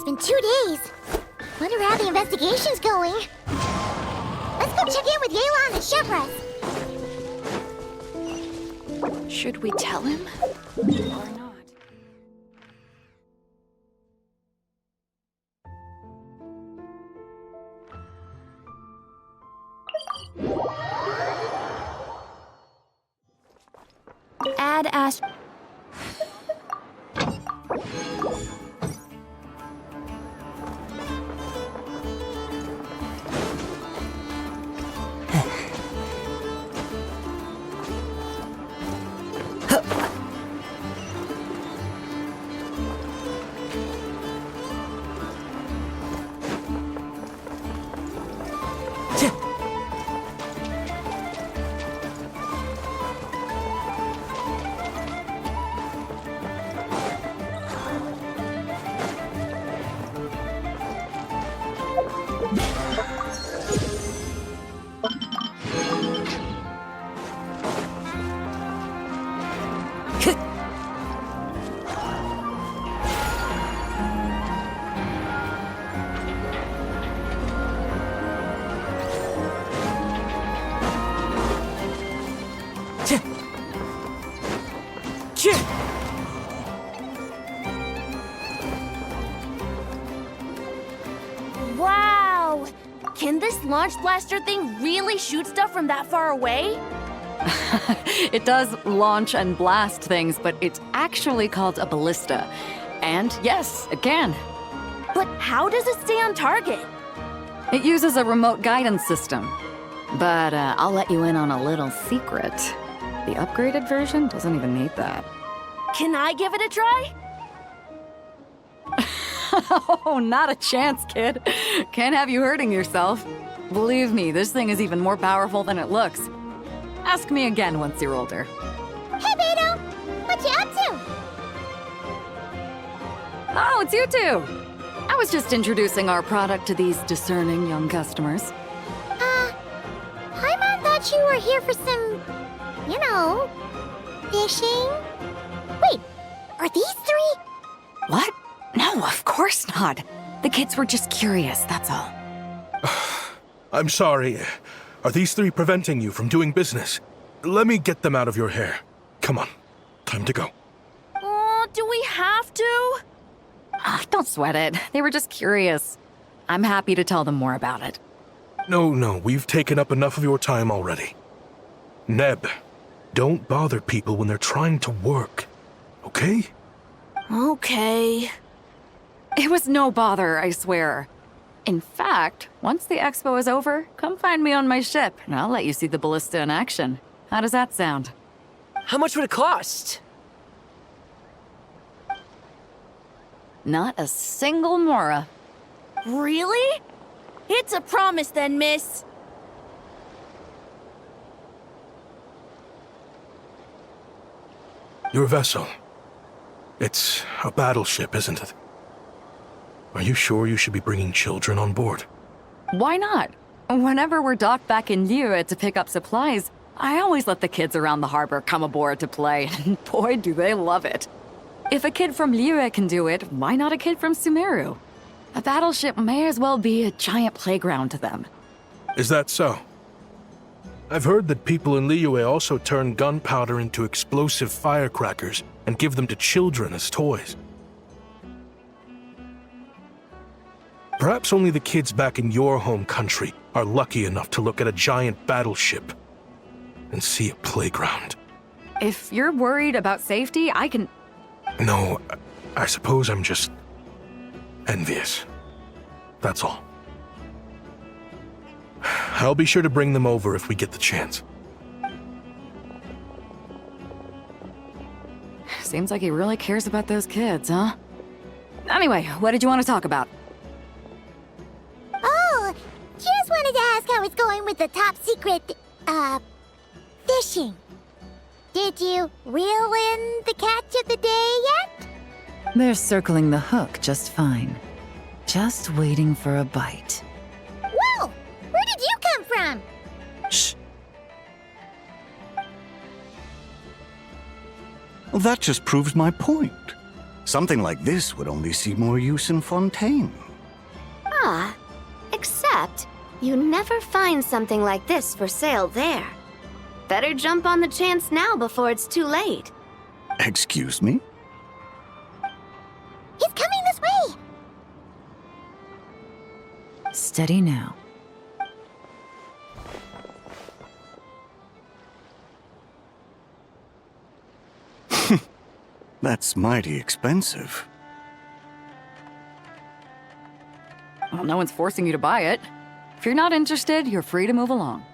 been 2 days. Wonder how the investigation's going. Let's go check in with Yelan and Shepras. Should we tell him? Or not? Add Ash. Wow! Can this launch blaster thing really shoot stuff from that far away? It does launch and blast things, but it's actually called a ballista. And yes, it can. But how does it stay on target? It uses a remote guidance system. But I'll let you in on a little secret. The upgraded version doesn't even need that. Can I give it a try? Oh, not a chance, kid. Can't have you hurting yourself. Believe me, this thing is even more powerful than it looks. Ask me again once you're older. Hey, Beto! What you up to? Oh, it's you two! I was just introducing our product to these discerning young customers. Paimon thought you were here for some, fishing? Wait, are these 3? What? No, of course not. The kids were just curious, that's all. I'm sorry. Are these 3 preventing you from doing business? Let me get them out of your hair. Come on. Time to go. Oh, do we have to? Don't sweat it. They were just curious. I'm happy to tell them more about it. No, we've taken up enough of your time already. Neb, don't bother people when they're trying to work. Okay? Okay. It was no bother, I swear. In fact, once the expo is over, come find me on my ship, and I'll let you see the ballista in action. How does that sound? How much would it cost? Not a single mora. Really? It's a promise then, miss. Your vessel. It's a battleship, isn't it? Are you sure you should be bringing children on board? Why not? Whenever we're docked back in Liyue to pick up supplies, I always let the kids around the harbor come aboard to play, and boy, do they love it. If a kid from Liyue can do it, why not a kid from Sumeru? A battleship may as well be a giant playground to them. Is that so? I've heard that people in Liyue also turn gunpowder into explosive firecrackers and give them to children as toys. Perhaps only the kids back in your home country are lucky enough to look at a giant battleship and see a playground. If you're worried about safety, I can... No, I suppose I'm just envious. That's all. I'll be sure to bring them over if we get the chance. Seems like he really cares about those kids, huh? Anyway, what did you want to talk about? Oh, just wanted to ask how it's going with the top secret, fishing. Did you reel in the catch of the day yet? They're circling the hook just fine. Just waiting for a bite. Whoa! Where did you come from? Shh. Well, that just proves my point. Something like this would only see more use in Fontaine. Ah, except you never find something like this for sale there. Better jump on the chance now before it's too late. Excuse me? He's coming this way! Steady now. That's mighty expensive. Well, no one's forcing you to buy it. If you're not interested, you're free to move along.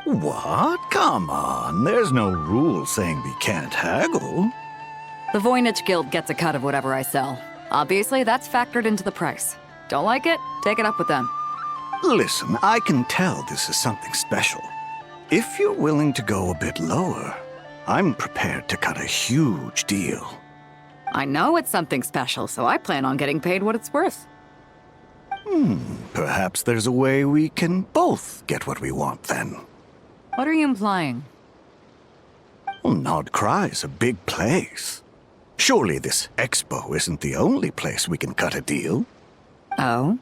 What? Come on, there's no rule saying we can't haggle. The Voynich Guild gets a cut of whatever I sell. Obviously, that's factored into the price. Don't like it? Take it up with them. Listen, I can tell this is something special. If you're willing to go a bit lower, I'm prepared to cut a huge deal. I know it's something special, so I plan on getting paid what it's worth. Perhaps there's a way we can both get what we want then. What are you implying? Well, Nod Cry's a big place. Surely this expo isn't the only place we can cut a deal. Oh?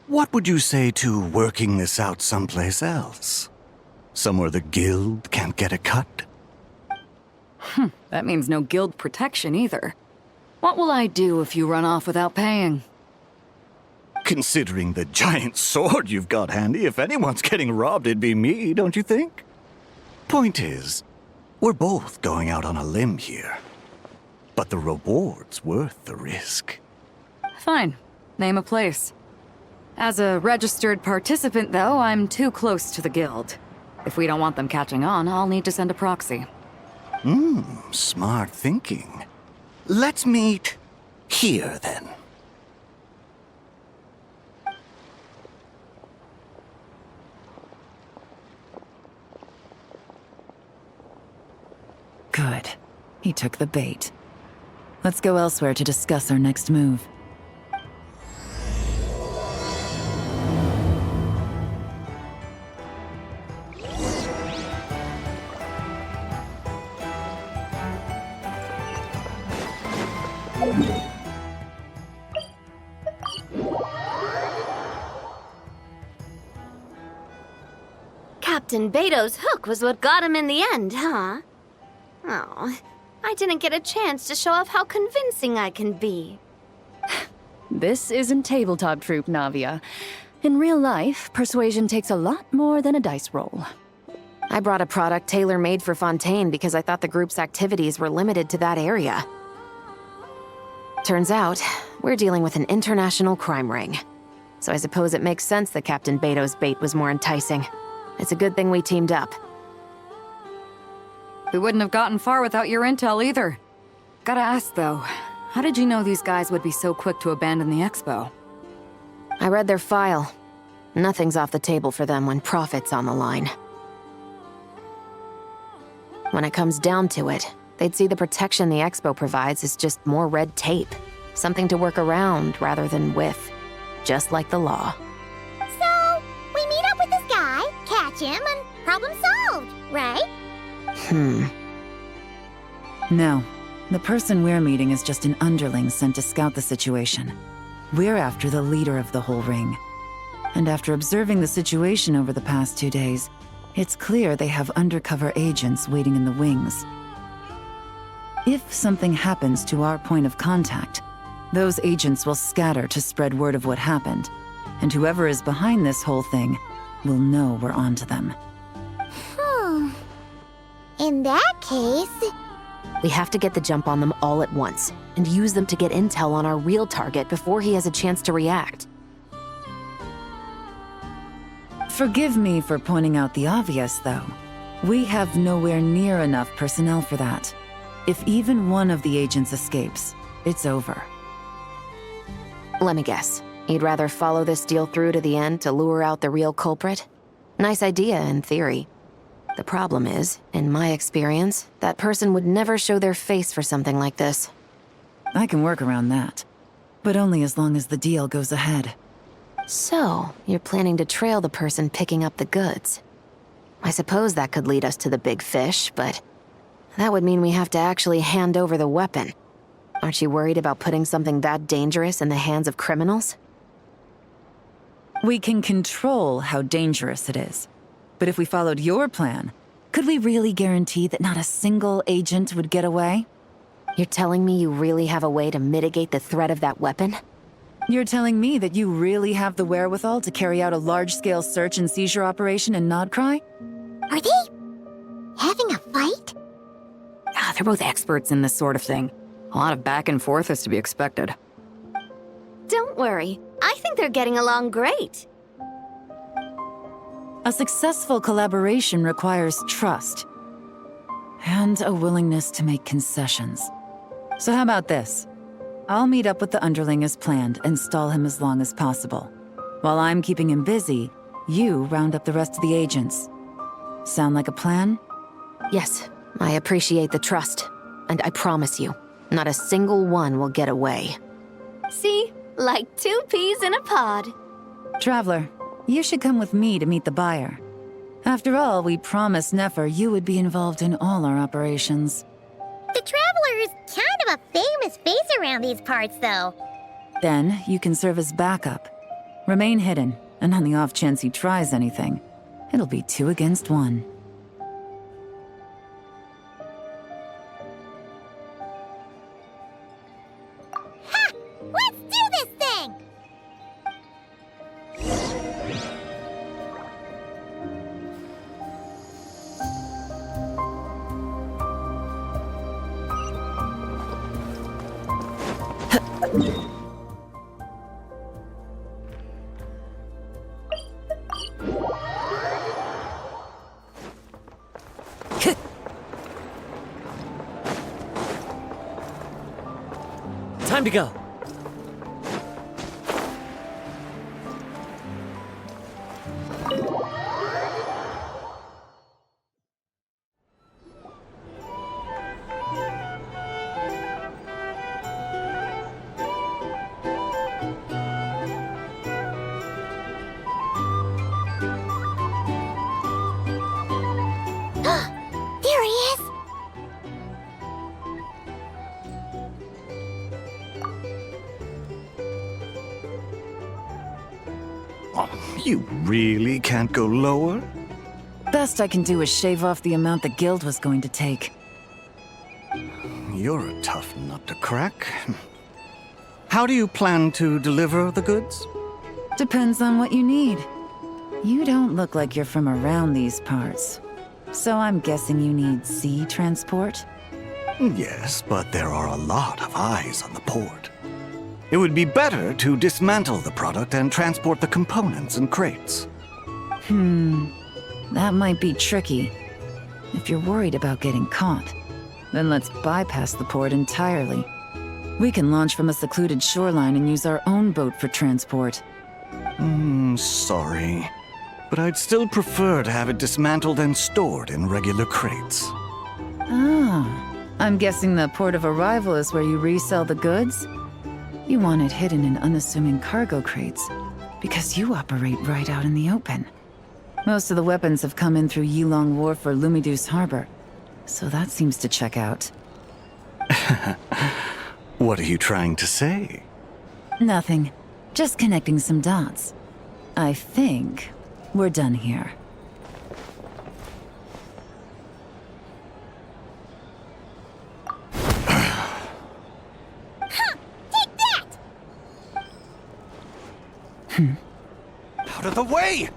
What would you say to working this out someplace else? Somewhere the guild can't get a cut? That means no guild protection either. What will I do if you run off without paying? Considering the giant sword you've got handy, if anyone's getting robbed, it'd be me, don't you think? Point is, we're both going out on a limb here. But the reward's worth the risk. Fine. Name a place. As a registered participant, though, I'm too close to the guild. If we don't want them catching on, I'll need to send a proxy. Smart thinking. Let's meet here, then. Good. He took the bait. Let's go elsewhere to discuss our next move. Captain Beto's hook was what got him in the end, huh? Oh, I didn't get a chance to show off how convincing I can be. This isn't tabletop troop, Navia. In real life, persuasion takes a lot more than a dice roll. I brought a product tailor-made for Fontaine because I thought the group's activities were limited to that area. Turns out, we're dealing with an international crime ring. So I suppose it makes sense that Captain Beto's bait was more enticing. It's a good thing we teamed up. We wouldn't have gotten far without your intel either. Gotta ask, though, how did you know these guys would be so quick to abandon the expo? I read their file. Nothing's off the table for them when profit's on the line. When it comes down to it, they'd see the protection the expo provides as just more red tape. Something to work around rather than with. Just like the law. So, we meet up with this guy, catch him, and problem solved, right? No. The person we're meeting is just an underling sent to scout the situation. We're after the leader of the whole ring. And after observing the situation over the past 2 days, it's clear they have undercover agents waiting in the wings. If something happens to our point of contact, those agents will scatter to spread word of what happened, and whoever is behind this whole thing will know we're onto them. In that case... We have to get the jump on them all at once, and use them to get intel on our real target before he has a chance to react. Forgive me for pointing out the obvious, though. We have nowhere near enough personnel for that. If even one of the agents escapes, it's over. Let me guess. You'd rather follow this deal through to the end to lure out the real culprit? Nice idea, in theory. The problem is, in my experience, that person would never show their face for something like this. I can work around that. But only as long as the deal goes ahead. So, you're planning to trail the person picking up the goods. I suppose that could lead us to the big fish, but That would mean we have to actually hand over the weapon. Aren't you worried about putting something that dangerous in the hands of criminals? We can control how dangerous it is. But if we followed your plan, could we really guarantee that not a single agent would get away? You're telling me you really have a way to mitigate the threat of that weapon? You're telling me that you really have the wherewithal to carry out a large-scale search and seizure operation in Nodcry? Are they having a fight? They're both experts in this sort of thing. A lot of back and forth is to be expected. Don't worry. I think they're getting along great. A successful collaboration requires trust and a willingness to make concessions. So how about this? I'll meet up with the underling as planned and stall him as long as possible. While I'm keeping him busy, you round up the rest of the agents. Sound like a plan? Yes, I appreciate the trust. And I promise you, not a single one will get away. See? Like 2 peas in a pod. Traveler, you should come with me to meet the buyer. After all, we promised Nefer you would be involved in all our operations. The Traveler is kind of a famous face around these parts, though. Then you can serve as backup. Remain hidden, and on the off chance he tries anything, it'll be 2 against 1. Ha! Let's do this thing! Time to go. There he is! You really can't go lower? Best I can do is shave off the amount the guild was going to take. You're a tough nut to crack. How do you plan to deliver the goods? Depends on what you need. You don't look like you're from around these parts. So I'm guessing you need sea transport? Yes, but there are a lot of eyes on the port. It would be better to dismantle the product and transport the components in crates. That might be tricky. If you're worried about getting caught, then let's bypass the port entirely. We can launch from a secluded shoreline and use our own boat for transport. Sorry. But I'd still prefer to have it dismantled and stored in regular crates. Ah, I'm guessing the port of arrival is where you resell the goods? You want it hidden in unassuming cargo crates, because you operate right out in the open. Most of the weapons have come in through Yilong Wharf or Lumiduce Harbor, so that seems to check out. What are you trying to say? Nothing. Just connecting some dots. I think we're done here. Take that! Out of the way!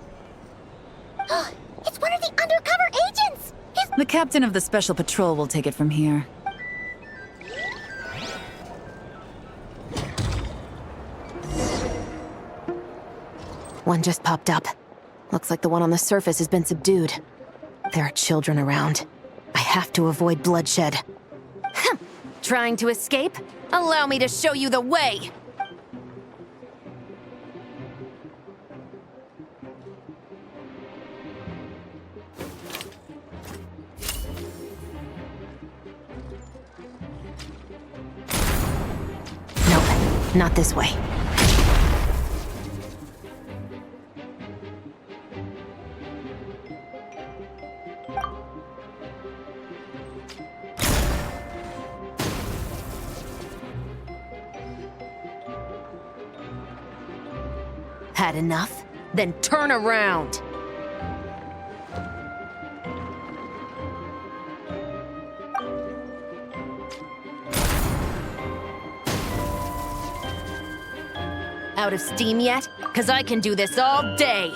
It's one of the undercover agents! The captain of the Special Patrol will take it from here. One just popped up. Looks like the one on the surface has been subdued. There are children around. I have to avoid bloodshed. Trying to escape? Allow me to show you the way! Nope, not this way. Had enough? Then turn around! Out of steam yet? 'Cause I can do this all day!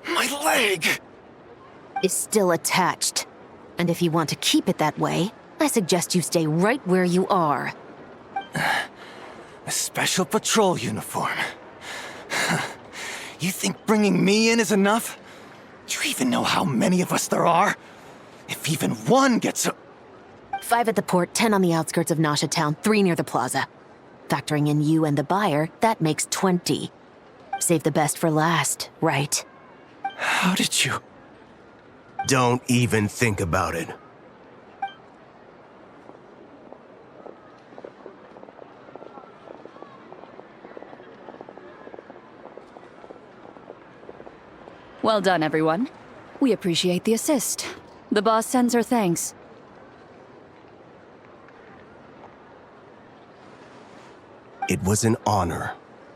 My leg! Is still attached. And if you want to keep it that way, I suggest you stay right where you are. A special patrol uniform. You think bringing me in is enough? Do you even know how many of us there are? If even one gets a... 5 at the port, 10 on the outskirts of Nasha Town, 3 near the plaza. Factoring in you and the buyer, that makes 20. Save the best for last, right? How did you... Don't even think about it. Well done, everyone. We appreciate the assist. The boss sends her thanks. It was an honor.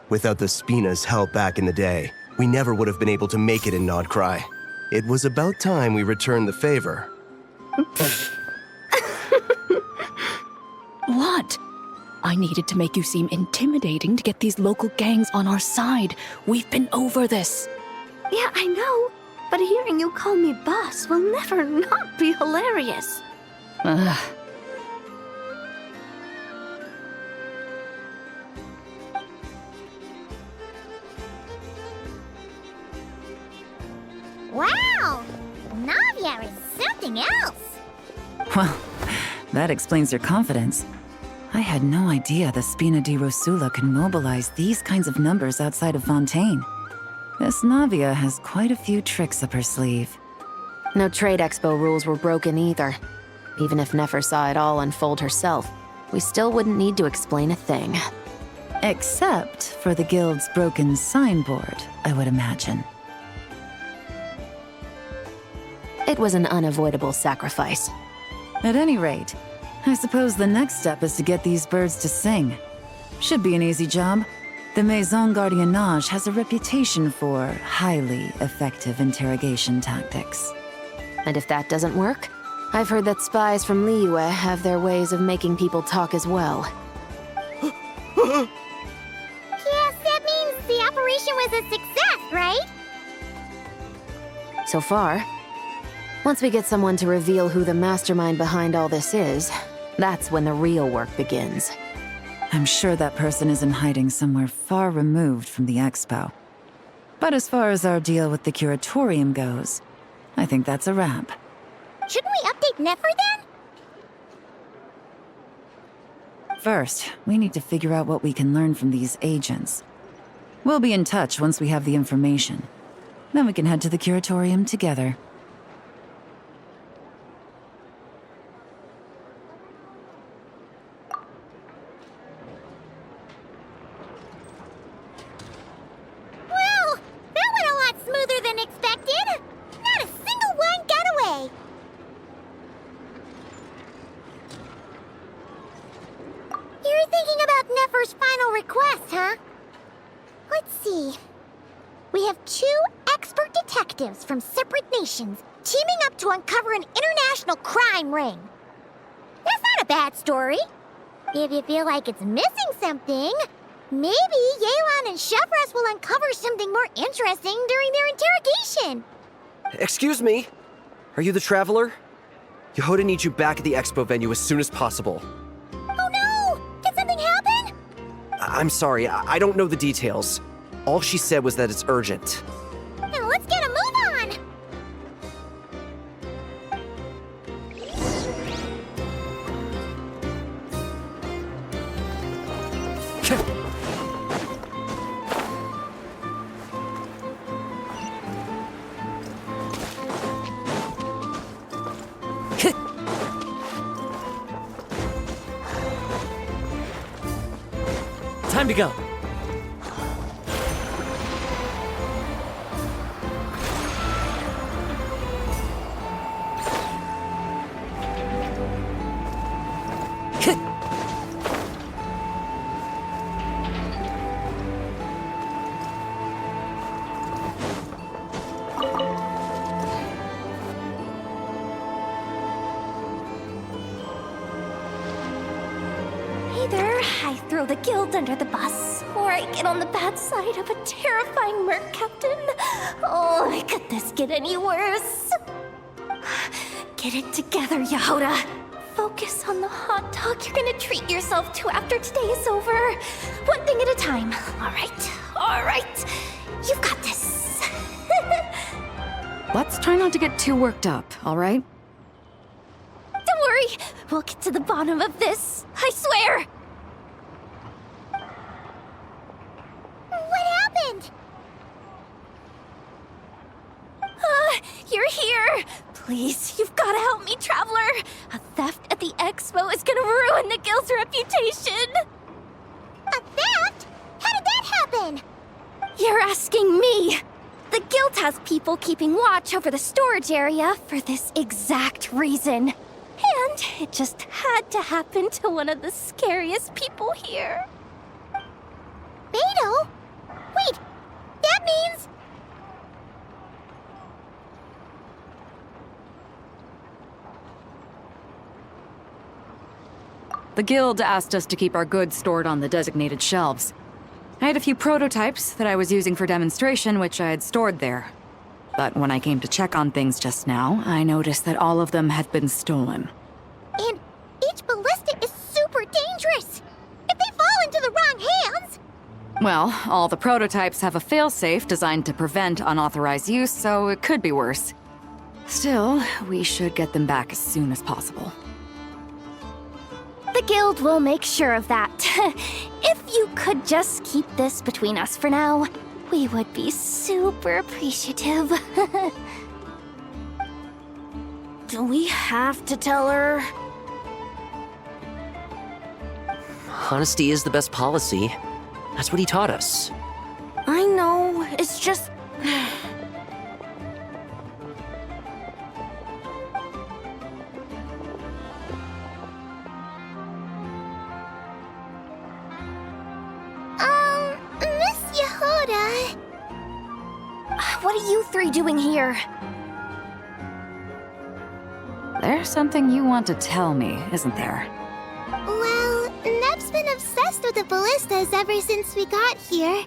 Without the Spina's help back in the day, we never would have been able to make it in Nodcry. It was about time we returned the favor. What? I needed to make you seem intimidating to get these local gangs on our side. We've been over this. Yeah, I know. But hearing you call me boss will never not be hilarious. Ugh. Wow! Navia is something else! Well, that explains your confidence. I had no idea the Spina di Rosula could mobilize these kinds of numbers outside of Fontaine. This Navia has quite a few tricks up her sleeve. No trade expo rules were broken either. Even if Nefer saw it all unfold herself, we still wouldn't need to explain a thing. Except for the guild's broken signboard, I would imagine. It was an unavoidable sacrifice. At any rate, I suppose the next step is to get these birds to sing. Should be an easy job. The Maison Gardiennage has a reputation for highly effective interrogation tactics. And if that doesn't work, I've heard that spies from Liyue have their ways of making people talk as well. Yes, that means the operation was a success, right? So far. Once we get someone to reveal who the mastermind behind all this is, that's when the real work begins. I'm sure that person is in hiding somewhere far removed from the expo. But as far as our deal with the curatorium goes, I think that's a wrap. Shouldn't we update Nefer then? First, we need to figure out what we can learn from these agents. We'll be in touch once we have the information. Then we can head to the curatorium together. Well, that went a lot smoother than expected. Not a single one got away. You're thinking about Nefer's final request, huh? Let's see. We have 2 expert detectives from separate nations teaming up to uncover an international crime ring. That's not a bad story. If you feel like it's missing something, maybe Yelan and Chevros will uncover something more interesting during their interrogation. Excuse me? Are you the Traveler? Yehoda needs you back at the expo venue as soon as possible. Oh no! Did something happen? I'm sorry, I don't know the details. All she said was that it's urgent. Now let's get a move on! Time to go. throw the guild under the bus, or I get on the bad side of a terrifying merc captain. Oh, could this get any worse? Get it together, Yehoda. Focus on the hot dog you're gonna treat yourself to after today is over. One thing at a time. All right. You've got this. Let's try not to get too worked up, all right? Don't worry. We'll get to the bottom of this. I swear. What happened? You're here. Please, you've got to help me, Traveler. A theft at the expo is gonna ruin the guild's reputation. A theft? How did that happen? You're asking me. The guild has people keeping watch over the storage area for this exact reason. And it just had to happen to one of the scariest people here. Beto? Wait, that means... The guild asked us to keep our goods stored on the designated shelves. I had a few prototypes that I was using for demonstration, which I had stored there. But when I came to check on things just now, I noticed that all of them had been stolen. And each ballista is super dangerous. If they fall into the wrong hands... Well, all the prototypes have a failsafe designed to prevent unauthorized use, so it could be worse. Still, we should get them back as soon as possible. The guild will make sure of that. If you could just keep this between us for now, we would be super appreciative. Do we have to tell her? Honesty is the best policy. That's what he taught us. I know, it's just... Miss Yehoda... What are you three doing here? There's something you want to tell me, isn't there? Well, Neb's been obsessed with the ballistas ever since we got here.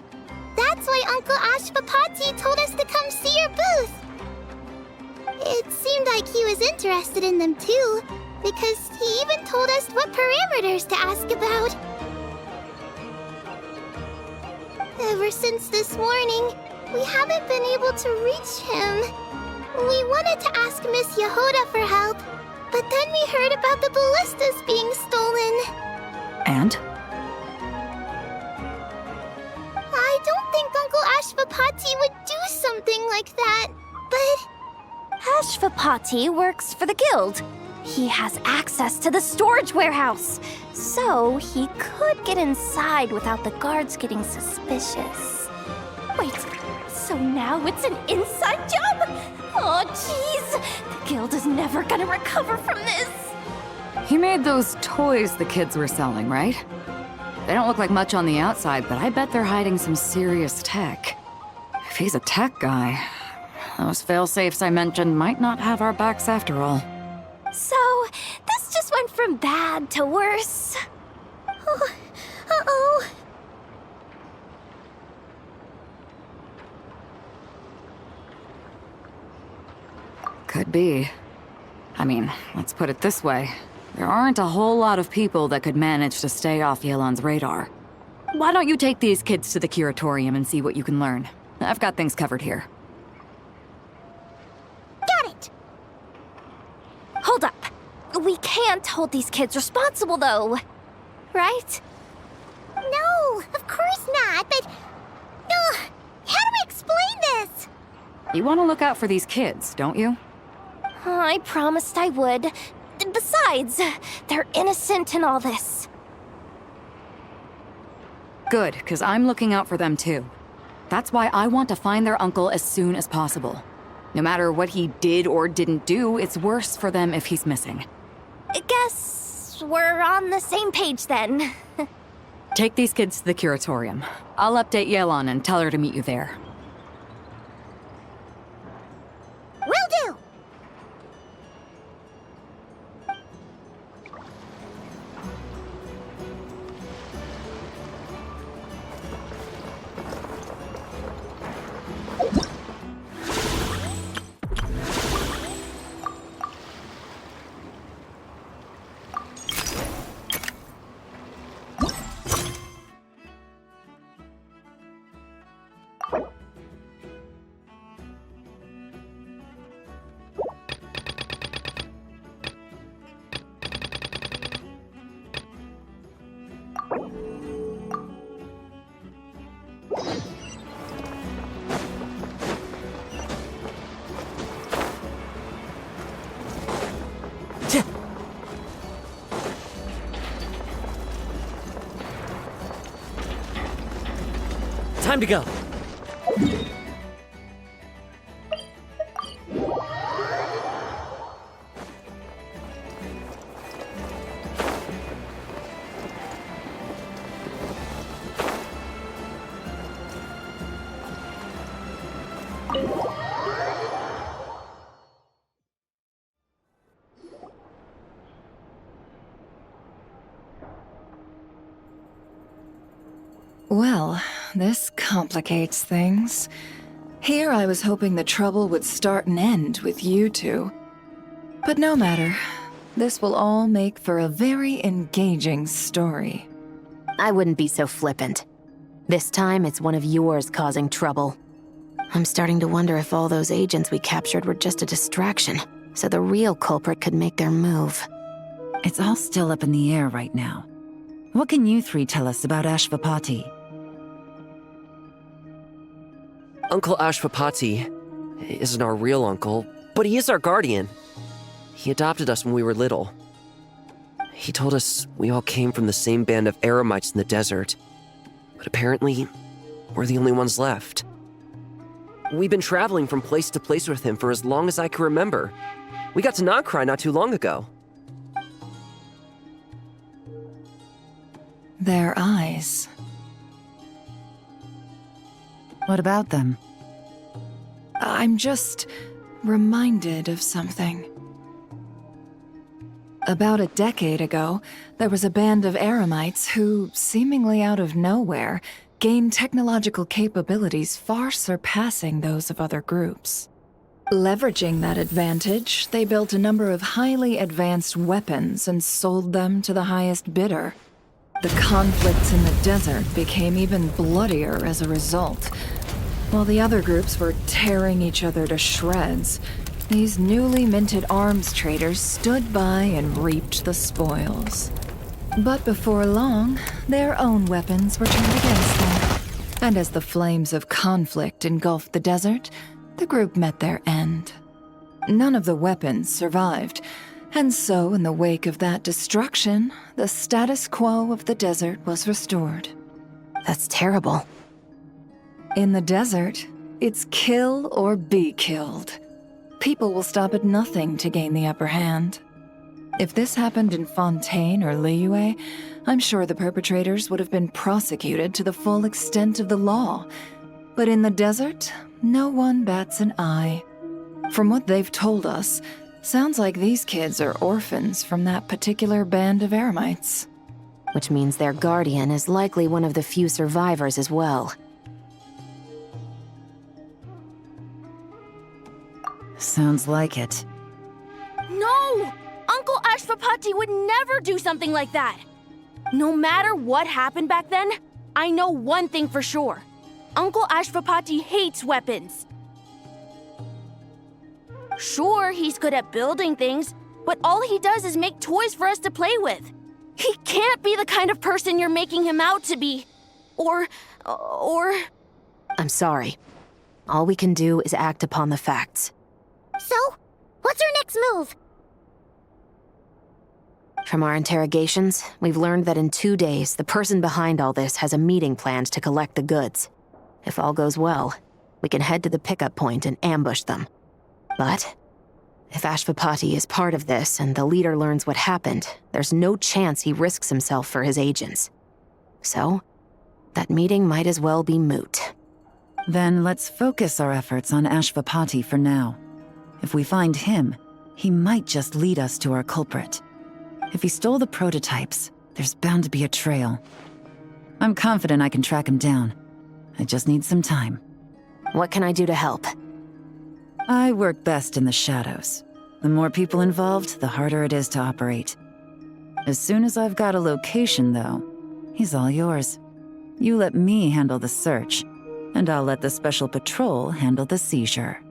That's why Uncle Ashvapati told us to come see your booth. It seemed like he was interested in them too, because he even told us what parameters to ask about. Ever since this morning, we haven't been able to reach him. We wanted to ask Miss Yehoda for help, but then we heard about the ballistas being stolen. And? I don't think Uncle Ashvapati would do something like that, but... Ashvapati works for the guild. He has access to the storage warehouse, so he could get inside without the guards getting suspicious. Wait, so now it's an inside job? Oh, jeez! The guild is never gonna recover from this! He made those toys the kids were selling, right? They don't look like much on the outside, but I bet they're hiding some serious tech. If he's a tech guy, those failsafes I mentioned might not have our backs after all. So, this just went from bad to worse. Oh, uh-oh. Could be. I mean, let's put it this way. There aren't a whole lot of people that could manage to stay off Yelan's radar. Why don't you take these kids to the curatorium and see what you can learn? I've got things covered here. Got it! Hold up. We can't hold these kids responsible, though. Right? No, of course not, but... how do we explain this? You want to look out for these kids, don't you? I promised I would. Besides, they're innocent in all this. Good, because I'm looking out for them too. That's why I want to find their uncle as soon as possible. No matter what he did or didn't do, it's worse for them if he's missing. I guess we're on the same page then. Take these kids to the curatorium. I'll update Yelan and tell her to meet you there. Will do! Time to go. Well, this complicates things. Here I was hoping the trouble would start and end with you two. But no matter. This will all make for a very engaging story. I wouldn't be so flippant. This time, it's one of yours causing trouble. I'm starting to wonder if all those agents we captured were just a distraction, so the real culprit could make their move. It's all still up in the air right now. What can you three tell us about Ashvapati? Uncle Ashvapati isn't our real uncle, but he is our guardian. He adopted us when we were little. He told us we all came from the same band of eremites in the desert, but apparently, we're the only ones left. We've been traveling from place to place with him for as long as I can remember. We got to Nagcry not too long ago. Their eyes. What about them? I'm just reminded of something. About a decade ago, there was a band of eremites who, seemingly out of nowhere, gained technological capabilities far surpassing those of other groups. Leveraging that advantage, they built a number of highly advanced weapons and sold them to the highest bidder. The conflicts in the desert became even bloodier as a result. While the other groups were tearing each other to shreds, these newly minted arms traders stood by and reaped the spoils. But before long, their own weapons were turned against them. And as the flames of conflict engulfed the desert, the group met their end. None of the weapons survived, and so in the wake of that destruction, the status quo of the desert was restored. That's terrible. In the desert, it's kill or be killed. People will stop at nothing to gain the upper hand. If this happened in Fontaine or Liyue, I'm sure the perpetrators would have been prosecuted to the full extent of the law. But in the desert, no one bats an eye. From what they've told us, sounds like these kids are orphans from that particular band of eremites. Which means their guardian is likely one of the few survivors as well. Sounds like it. No! Uncle Ashvapati would never do something like that! No matter what happened back then, I know one thing for sure. Uncle Ashvapati hates weapons. Sure, he's good at building things, but all he does is make toys for us to play with. He can't be the kind of person you're making him out to be. Or... I'm sorry. All we can do is act upon the facts. So, what's our next move? From our interrogations, we've learned that in 2 days, the person behind all this has a meeting planned to collect the goods. If all goes well, we can head to the pickup point and ambush them. But if Ashvapati is part of this and the leader learns what happened, there's no chance he risks himself for his agents. So, that meeting might as well be moot. Then let's focus our efforts on Ashvapati for now. If we find him, he might just lead us to our culprit. If he stole the prototypes, there's bound to be a trail. I'm confident I can track him down. I just need some time. What can I do to help? I work best in the shadows. The more people involved, the harder it is to operate. As soon as I've got a location, though, he's all yours. You let me handle the search, and I'll let the special patrol handle the seizure.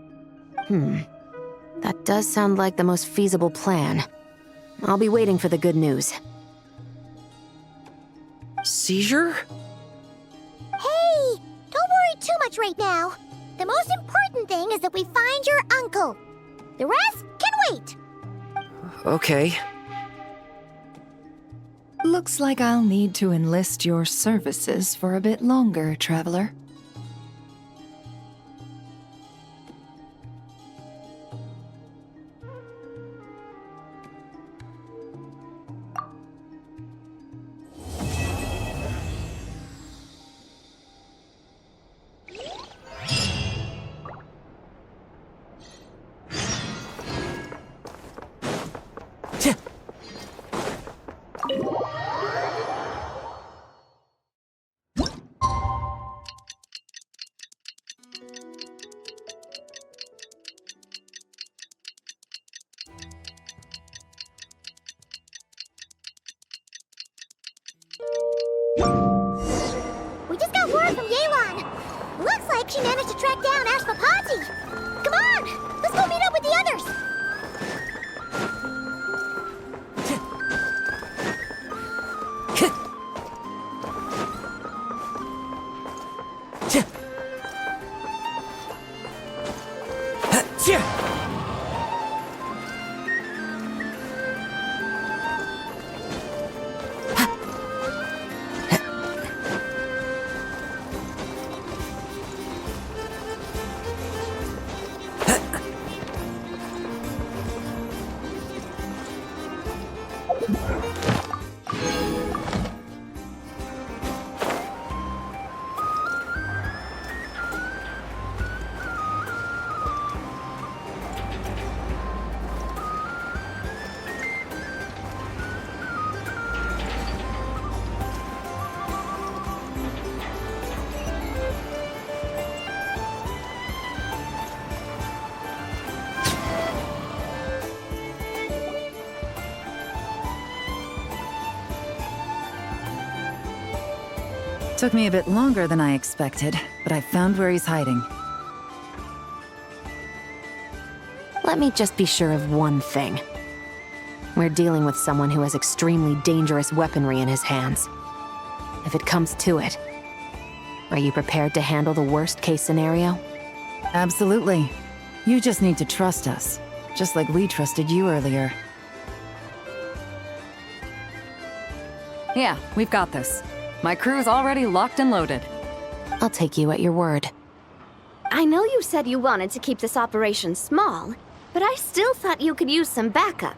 That does sound like the most feasible plan. I'll be waiting for the good news. Seizure? Hey! Don't worry too much right now. The most important thing is that we find your uncle. The rest can wait. Okay. Looks like I'll need to enlist your services for a bit longer, Traveler. track down Ashpapati. Come on, let's go meet up with the others. Took me a bit longer than I expected, but I found where he's hiding. Let me just be sure of one thing. We're dealing with someone who has extremely dangerous weaponry in his hands. If it comes to it, are you prepared to handle the worst-case scenario? Absolutely. You just need to trust us, just like we trusted you earlier. Yeah, we've got this. My crew's already locked and loaded. I'll take you at your word. I know you said you wanted to keep this operation small, but I still thought you could use some backup.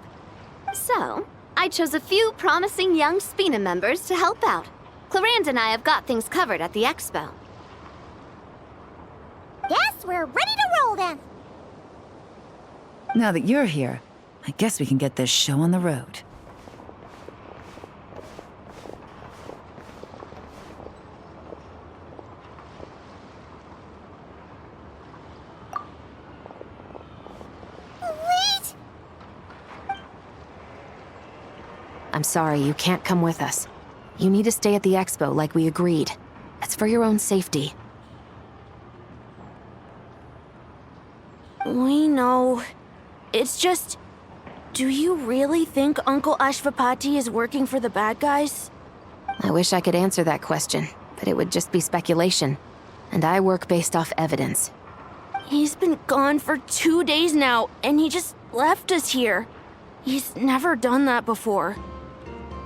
So, I chose a few promising young Spina members to help out. Clarence and I have got things covered at the expo. Guess we're ready to roll then! Now that you're here, I guess we can get this show on the road. Wait! I'm sorry, you can't come with us. You need to stay at the expo like we agreed. It's for your own safety. We know. It's just... Do you really think Uncle Ashvapati is working for the bad guys? I wish I could answer that question, but it would just be speculation. And I work based off evidence. He's been gone for 2 days now, and he just left us here. He's never done that before.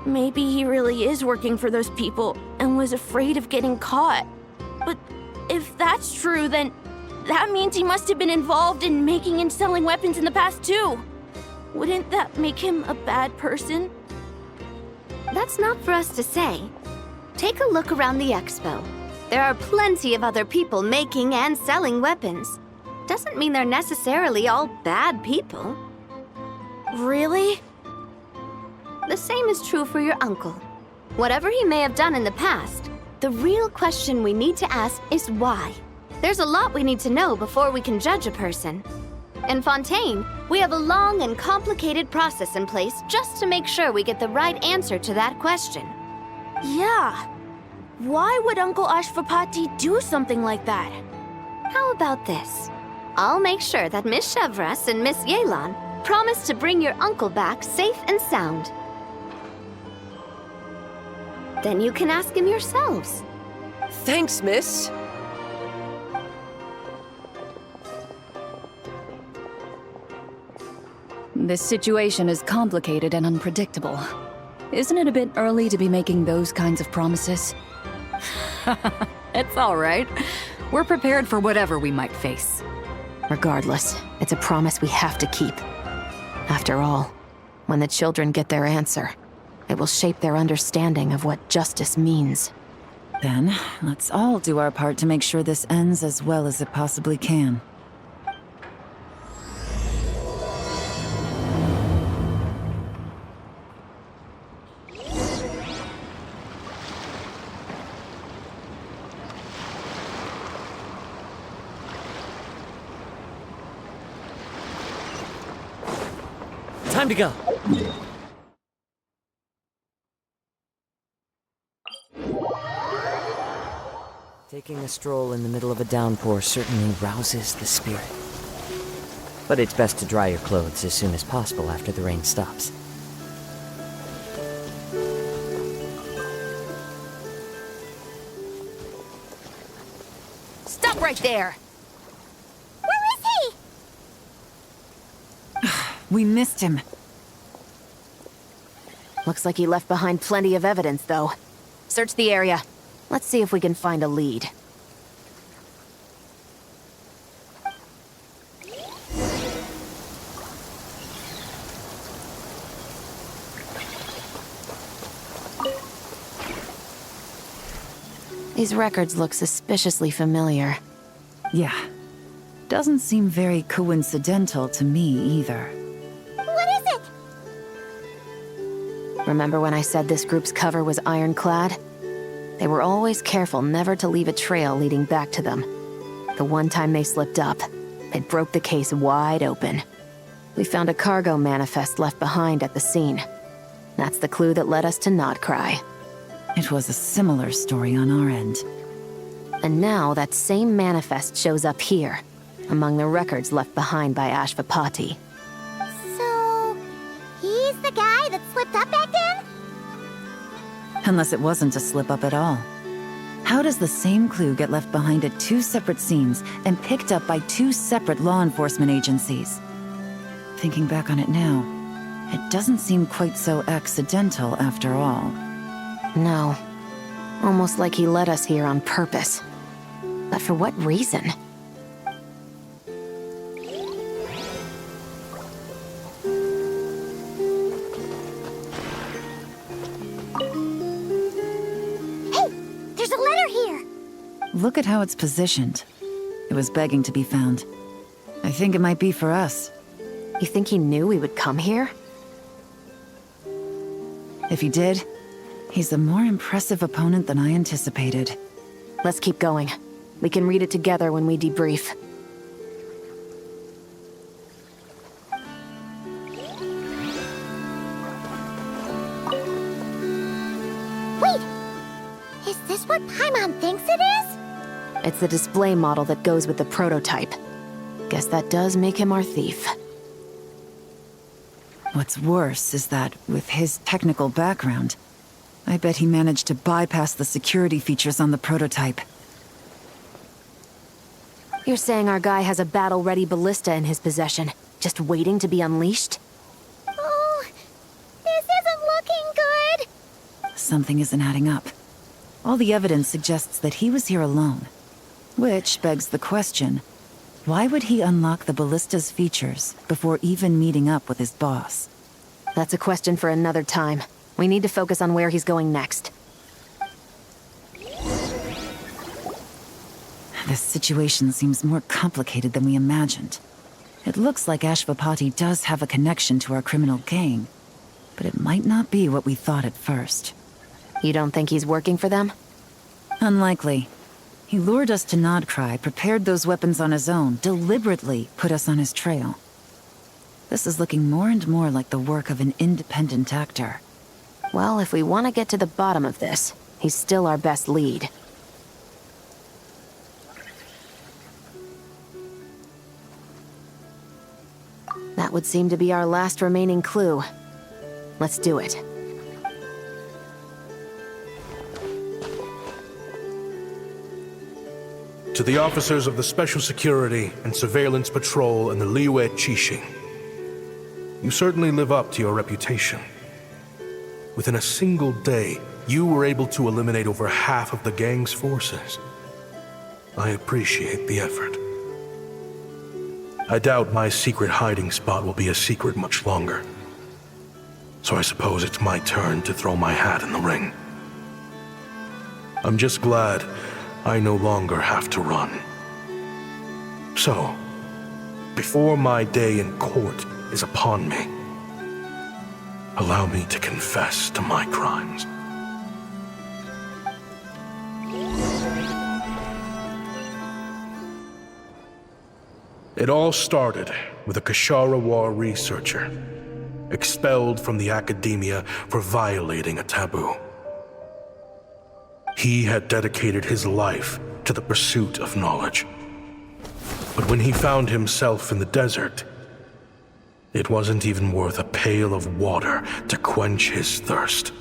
Maybe he really is working for those people and was afraid of getting caught. But if that's true, then that means he must have been involved in making and selling weapons in the past too. Wouldn't that make him a bad person? That's not for us to say. Take a look around the expo. There are plenty of other people making and selling weapons. Doesn't mean they're necessarily all bad people. Really? The same is true for your uncle. Whatever he may have done in the past, the real question we need to ask is why. There's a lot we need to know before we can judge a person. In Fontaine, we have a long and complicated process in place just to make sure we get the right answer to that question. Yeah. Why would Uncle Ashvapati do something like that? How about this? I'll make sure that Miss Chevras and Miss Yelan promise to bring your uncle back safe and sound. Then you can ask him yourselves. Thanks, miss. This situation is complicated and unpredictable. Isn't it a bit early to be making those kinds of promises? It's all right. We're prepared for whatever we might face. Regardless, it's a promise we have to keep. After all, when the children get their answer, it will shape their understanding of what justice means. Then, let's all do our part to make sure this ends as well as it possibly can. Time to go. Taking a stroll in the middle of a downpour certainly rouses the spirit. But it's best to dry your clothes as soon as possible after the rain stops. Stop right there! Where is he? We missed him. Looks like he left behind plenty of evidence, though. Search the area. Let's see if we can find a lead. These records look suspiciously familiar. Yeah. Doesn't seem very coincidental to me either. What is it? Remember when I said this group's cover was ironclad? They were always careful never to leave a trail leading back to them. The one time they slipped up, it broke the case wide open. We found a cargo manifest left behind at the scene. That's the clue that led us to Nodcry. It was a similar story on our end. And now that same manifest shows up here, among the records left behind by Ashvapati. So, he's the guy that slipped up back then? Unless it wasn't a slip-up at all. How does the same clue get left behind at two separate scenes and picked up by two separate law enforcement agencies? Thinking back on it now, it doesn't seem quite so accidental after all. No. Almost like he led us here on purpose. But for what reason? There's a letter here! Look at how it's positioned. It was begging to be found. I think it might be for us. You think he knew we would come here? If he did, he's a more impressive opponent than I anticipated. Let's keep going. We can read it together when we debrief. Wait! Is this what Paimon thinks it is? It's the display model that goes with the prototype. Guess that does make him our thief. What's worse is that, with his technical background, I bet he managed to bypass the security features on the prototype. You're saying our guy has a battle-ready ballista in his possession, just waiting to be unleashed? Oh, this isn't looking good! Something isn't adding up. All the evidence suggests that he was here alone. Which begs the question, why would he unlock the ballista's features before even meeting up with his boss? That's a question for another time. We need to focus on where he's going next. This situation seems more complicated than we imagined. It looks like Ashvapati does have a connection to our criminal gang, but it might not be what we thought at first. You don't think he's working for them? Unlikely. He lured us to Nodcry, prepared those weapons on his own, deliberately put us on his trail. This is looking more and more like the work of an independent actor. Well, if we want to get to the bottom of this, he's still our best lead. That would seem to be our last remaining clue. Let's do it. To the officers of the Special Security and Surveillance Patrol and the Liyue Qixing, you certainly live up to your reputation. Within a single day, you were able to eliminate over half of the gang's forces. I appreciate the effort. I doubt my secret hiding spot will be a secret much longer. So I suppose it's my turn to throw my hat in the ring. I'm just glad I no longer have to run. So, before my day in court is upon me, allow me to confess to my crimes. It all started with a Kashara War researcher, expelled from the academia for violating a taboo. He had dedicated his life to the pursuit of knowledge. But when he found himself in the desert, it wasn't even worth a pail of water to quench his thirst.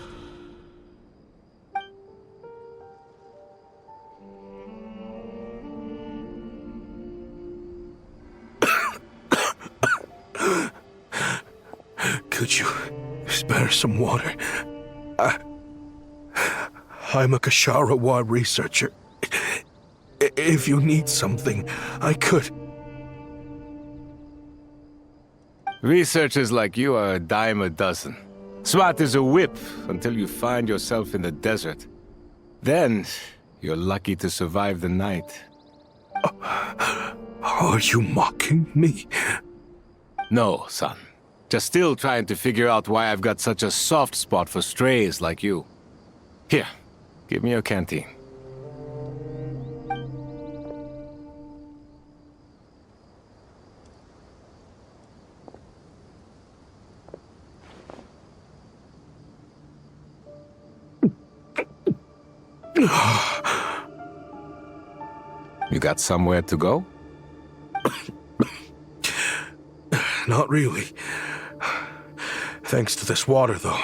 Could you spare some water? I'm a Kasharawa researcher. If you need something, I could. Researchers like you are a dime a dozen. Smart as a whip until you find yourself in the desert. Then, you're lucky to survive the night. Are you mocking me? No, son. Just still trying to figure out why I've got such a soft spot for strays like you. Here, give me your canteen. You got somewhere to go? Not really. Thanks to this water, though.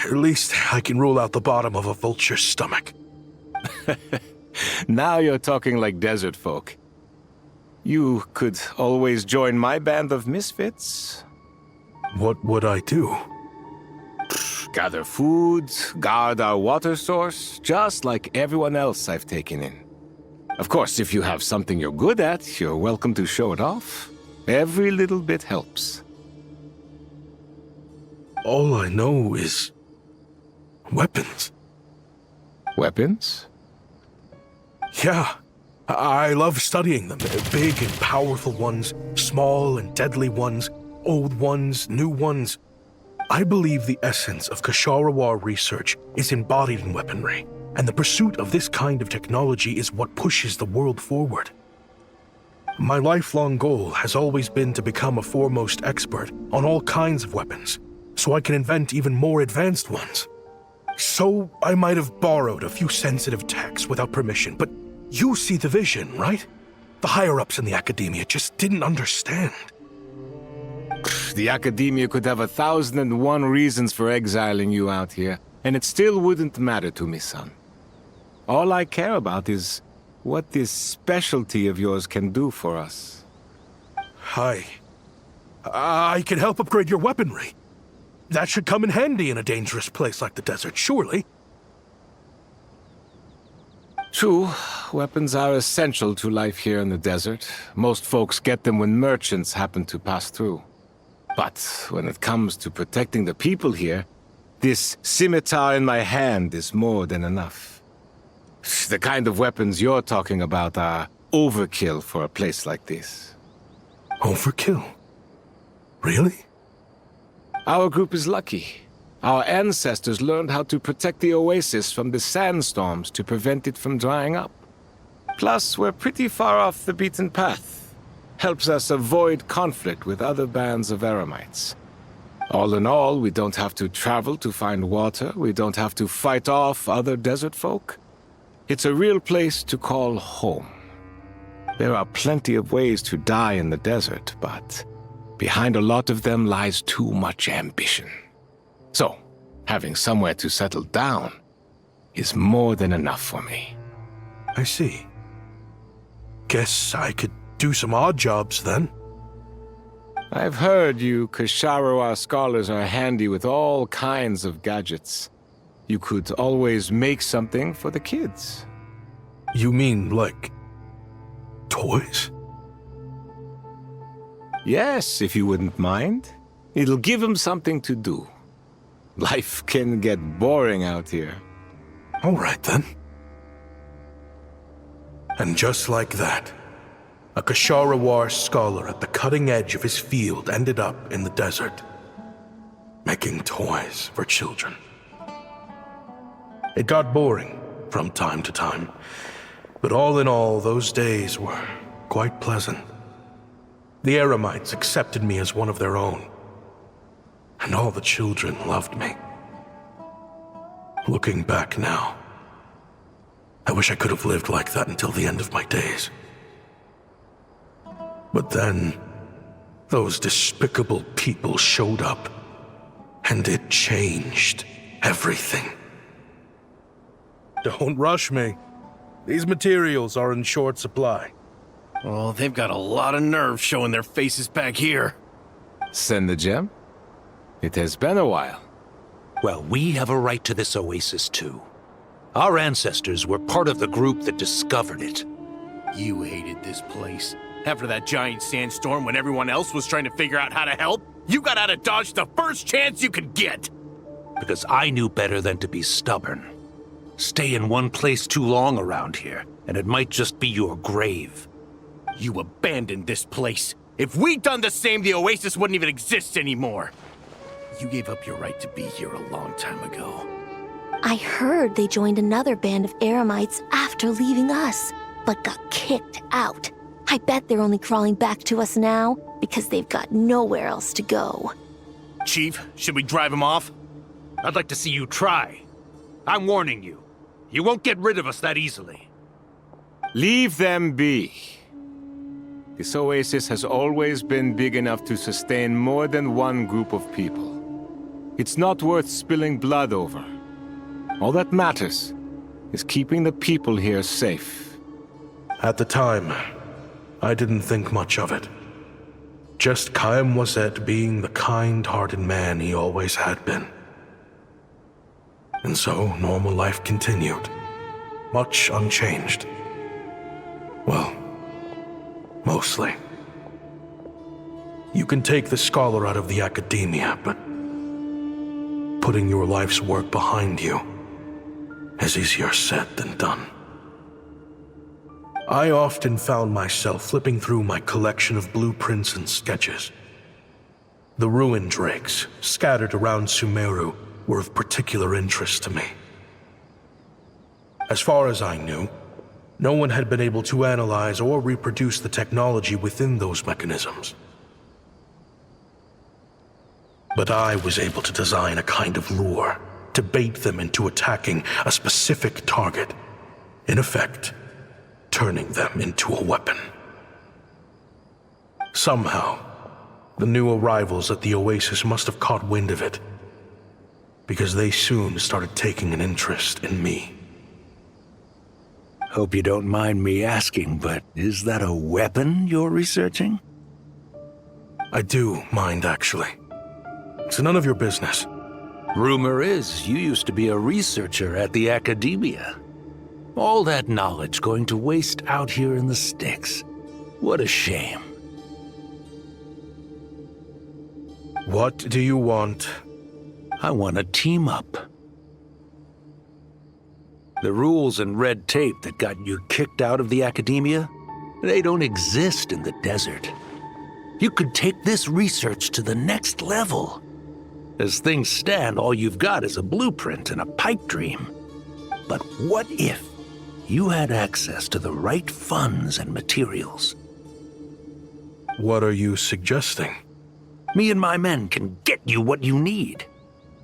At least I can rule out the bottom of a vulture's stomach. Now you're talking like desert folk. You could always join my band of misfits. What would I do? Gather food, guard our water source, just like everyone else I've taken in. Of course, if you have something you're good at, you're welcome to show it off. Every little bit helps. All I know is weapons. Weapons? Yeah. I love studying them. Big and powerful ones, small and deadly ones, old ones, new ones. I believe the essence of Kasharawa research is embodied in weaponry, and the pursuit of this kind of technology is what pushes the world forward. My lifelong goal has always been to become a foremost expert on all kinds of weapons, so I can invent even more advanced ones. So I might have borrowed a few sensitive techs without permission, but you see the vision, right? The higher-ups in the academia just didn't understand. The academia could have 1,001 reasons for exiling you out here, and it still wouldn't matter to me, son. All I care about is what this specialty of yours can do for us. I can help upgrade your weaponry. That should come in handy in a dangerous place like the desert, surely. True, weapons are essential to life here in the desert. Most folks get them when merchants happen to pass through. But when it comes to protecting the people here, this scimitar in my hand is more than enough. The kind of weapons you're talking about are overkill for a place like this. Overkill? Really? Our group is lucky. Our ancestors learned how to protect the oasis from the sandstorms to prevent it from drying up. Plus, we're pretty far off the beaten path. Helps us avoid conflict with other bands of Eremites. All in all, we don't have to travel to find water, we don't have to fight off other desert folk. It's a real place to call home. There are plenty of ways to die in the desert, but behind a lot of them lies too much ambition. So, having somewhere to settle down is more than enough for me. I see. Guess I could do some odd jobs then. I've heard you Kasharawa scholars are handy with all kinds of gadgets. You could always make something for the kids. You mean, like, toys? Yes, if you wouldn't mind. It'll give them something to do. Life can get boring out here. All right, then. And just like that, a Kasharawa scholar at the cutting edge of his field ended up in the desert, making toys for children. It got boring from time to time, but all in all, those days were quite pleasant. The Eremites accepted me as one of their own, and all the children loved me. Looking back now, I wish I could have lived like that until the end of my days. But then, those despicable people showed up, and it changed everything. Don't rush me. These materials are in short supply. Oh, they've got a lot of nerve showing their faces back here. Send the gem? It has been a while. Well, we have a right to this oasis too. Our ancestors were part of the group that discovered it. You hated this place. After that giant sandstorm when everyone else was trying to figure out how to help, you got out of Dodge the first chance you could get! Because I knew better than to be stubborn. Stay in one place too long around here, and it might just be your grave. You abandoned this place. If we'd done the same, the Oasis wouldn't even exist anymore. You gave up your right to be here a long time ago. I heard they joined another band of Eremites after leaving us, but got kicked out. I bet they're only crawling back to us now because they've got nowhere else to go. Chief, should we drive him off? I'd like to see you try. I'm warning you. You won't get rid of us that easily. Leave them be. This oasis has always been big enough to sustain more than one group of people. It's not worth spilling blood over. All that matters is keeping the people here safe. At the time, I didn't think much of it. Just Chaim Wazet being the kind-hearted man he always had been. And so, normal life continued, much unchanged. Well, mostly. You can take the scholar out of the academia, but putting your life's work behind you is easier said than done. I often found myself flipping through my collection of blueprints and sketches. The ruin drakes scattered around Sumeru were of particular interest to me. As far as I knew, no one had been able to analyze or reproduce the technology within those mechanisms. But I was able to design a kind of lure to bait them into attacking a specific target, in effect, turning them into a weapon. Somehow, the new arrivals at the Oasis must have caught wind of it, because they soon started taking an interest in me. Hope you don't mind me asking, but is that a weapon you're researching? I do mind, actually. It's none of your business. Rumor is you used to be a researcher at the academia. All that knowledge going to waste out here in the sticks. What a shame. What do you want? I want to team up. The rules and red tape that got you kicked out of the academia, they don't exist in the desert. You could take this research to the next level. As things stand, all you've got is a blueprint and a pipe dream. But what if you had access to the right funds and materials? What are you suggesting? Me and my men can get you what you need.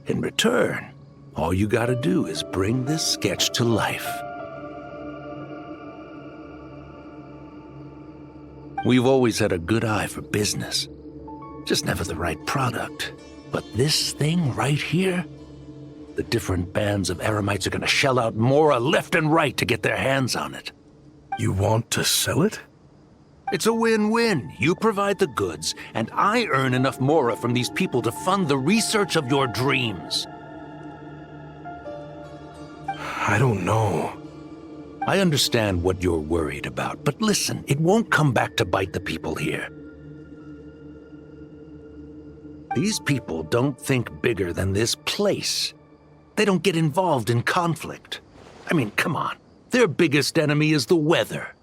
In return, all you gotta do is bring this sketch to life. We've always had a good eye for business. Just never the right product. But this thing right here, the different bands of Eremites are gonna shell out Mora left and right to get their hands on it. You want to sell it? It's a win-win. You provide the goods, and I earn enough Mora from these people to fund the research of your dreams. I don't know. I understand what you're worried about, but listen, it won't come back to bite the people here. These people don't think bigger than this place. They don't get involved in conflict. I mean, come on. Their biggest enemy is the weather.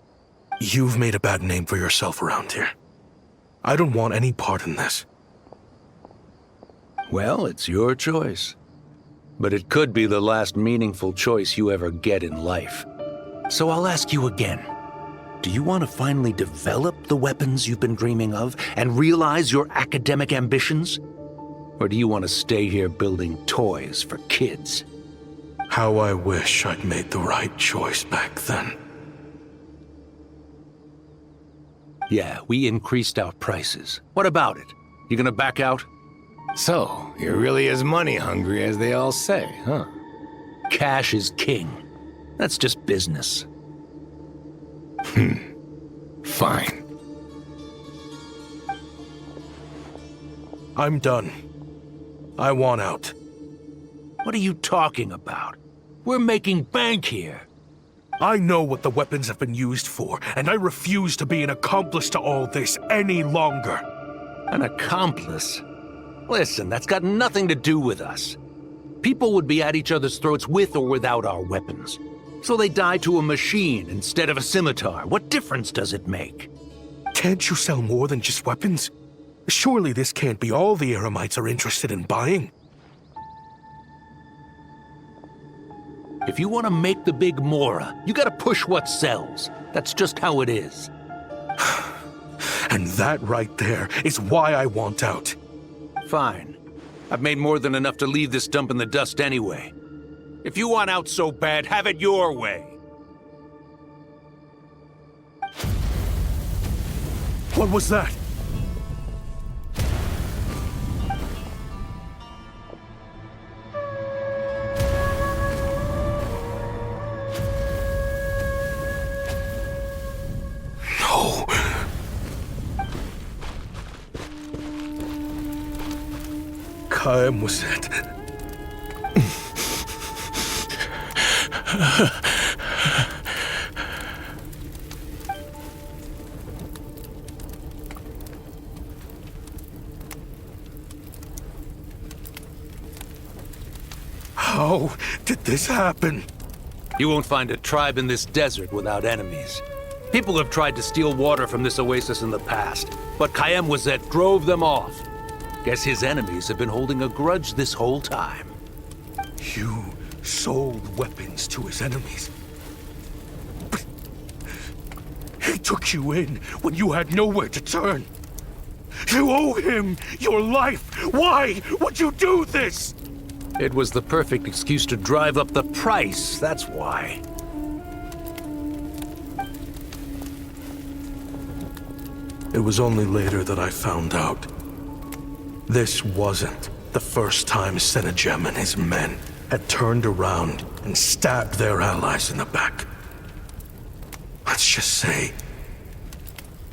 You've made a bad name for yourself around here. I don't want any part in this. Well, it's your choice. But it could be the last meaningful choice you ever get in life. So I'll ask you again. Do you want to finally develop the weapons you've been dreaming of and realize your academic ambitions? Or do you want to stay here building toys for kids? How I wish I'd made the right choice back then. Yeah, we increased our prices. What about it? You gonna back out? So, you're really as money hungry as they all say, huh? Cash is king. That's just business. Fine. I'm done. I want out. What are you talking about? We're making bank here. I know what the weapons have been used for, and I refuse to be an accomplice to all this any longer. An accomplice? Listen, that's got nothing to do with us. People would be at each other's throats with or without our weapons. So they die to a machine instead of a scimitar. What difference does it make? Can't you sell more than just weapons? Surely this can't be all the Eremites are interested in buying. If you want to make the big Mora, you gotta push what sells. That's just how it is. And that right there is why I want out. Fine. I've made more than enough to leave this dump in the dust anyway. If you want out so bad, have it your way. What was that? No. Kaem was it? How did this happen? You won't find a tribe in this desert without enemies. People have tried to steal water from this oasis in the past, but Kaem Wazet drove them off. Guess his enemies have been holding a grudge this whole time. You sold weapons to his enemies. But he took you in when you had nowhere to turn. You owe him your life. Why would you do this? It was the perfect excuse to drive up the price, that's why. It was only later that I found out. This wasn't the first time Senegem and his men had turned around and stabbed their allies in the back. Let's just say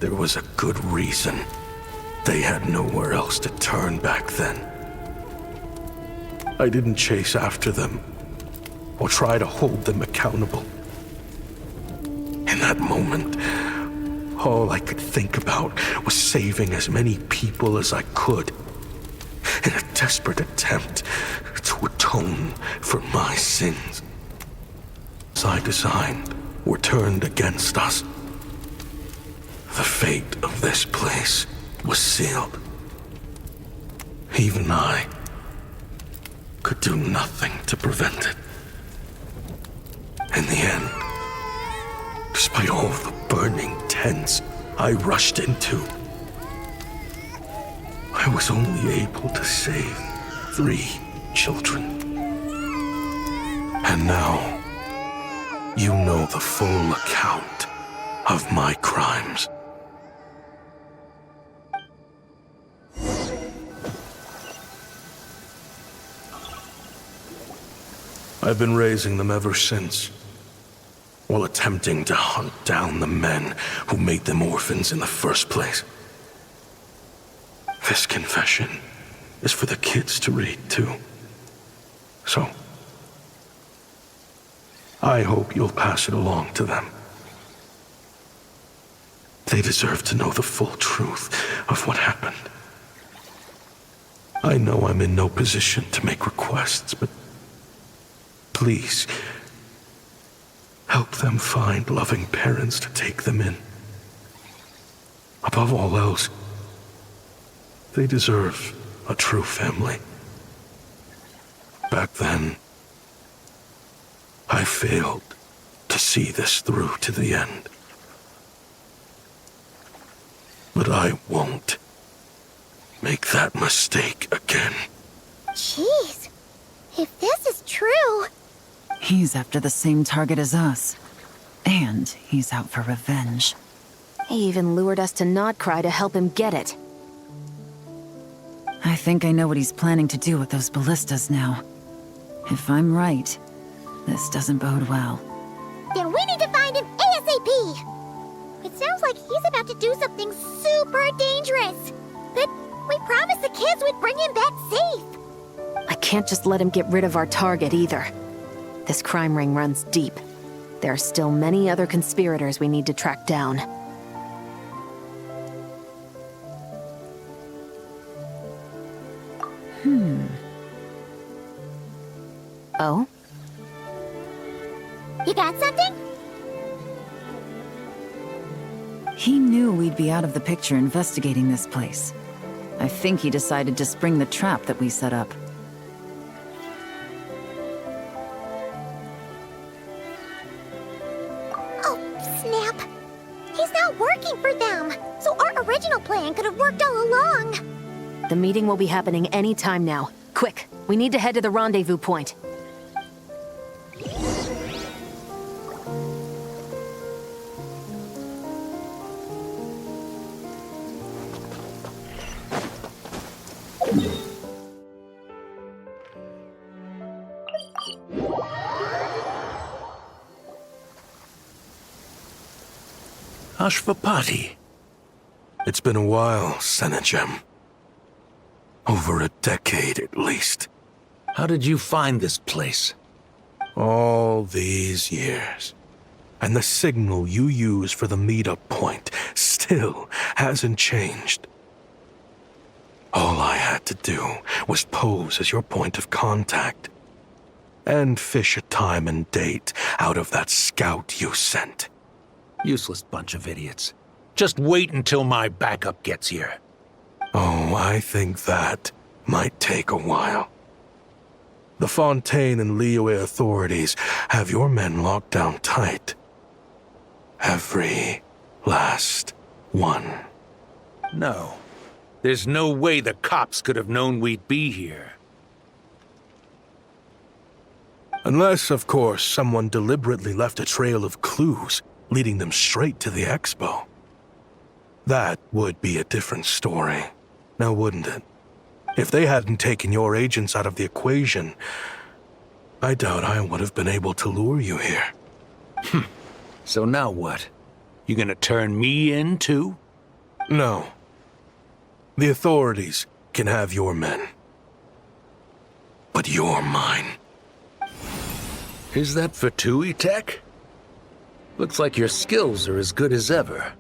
there was a good reason they had nowhere else to turn back then. I didn't chase after them or try to hold them accountable. In that moment, all I could think about was saving as many people as I could in a desperate attempt to atone for my sins. As I designed were turned against us. The fate of this place was sealed. Even I could do nothing to prevent it. In the end, despite all the burning tents I rushed into, I was only able to save 3 children. And now, you know the full account of my crimes. I've been raising them ever since, while attempting to hunt down the men who made them orphans in the first place. This confession is for the kids to read, too. So, I hope you'll pass it along to them. They deserve to know the full truth of what happened. I know I'm in no position to make requests, but please, help them find loving parents to take them in. Above all else, they deserve a true family. Back then, I failed to see this through to the end. But I won't make that mistake again. Jeez, if this is true, He's after the same target as us. And he's out for revenge. He even lured us to Nodcry to help him get it. I think I know what he's planning to do with those ballistas now. If I'm right, this doesn't bode well. Then we need to find him ASAP! It sounds like he's about to do something super dangerous. But we promised the kids we'd bring him back safe. I can't just let him get rid of our target either. This crime ring runs deep. There are still many other conspirators we need to track down. Oh? You got something? He knew we'd be out of the picture investigating this place. I think he decided to spring the trap that we set up. Oh, snap. He's not working for them. So our original plan could have worked all along. The meeting will be happening any time now. Quick, we need to head to the rendezvous point. Ashvapati. It's been a while, Senegem. Over a decade at least. How did you find this place? All these years. And the signal you use for the meetup point still hasn't changed. All I had to do was pose as your point of contact. And fish a time and date out of that scout you sent. Useless bunch of idiots. Just wait until my backup gets here. Oh, I think that might take a while. The Fontaine and Liyue authorities have your men locked down tight. Every last one. No. There's no way the cops could have known we'd be here. Unless, of course, someone deliberately left a trail of clues, leading them straight to the expo. That would be a different story, now wouldn't it? If they hadn't taken your agents out of the equation, I doubt I would have been able to lure you here. So now what? You gonna turn me in, too? No. The authorities can have your men. But you're mine. Is that for Tui Tech? Looks like your skills are as good as ever.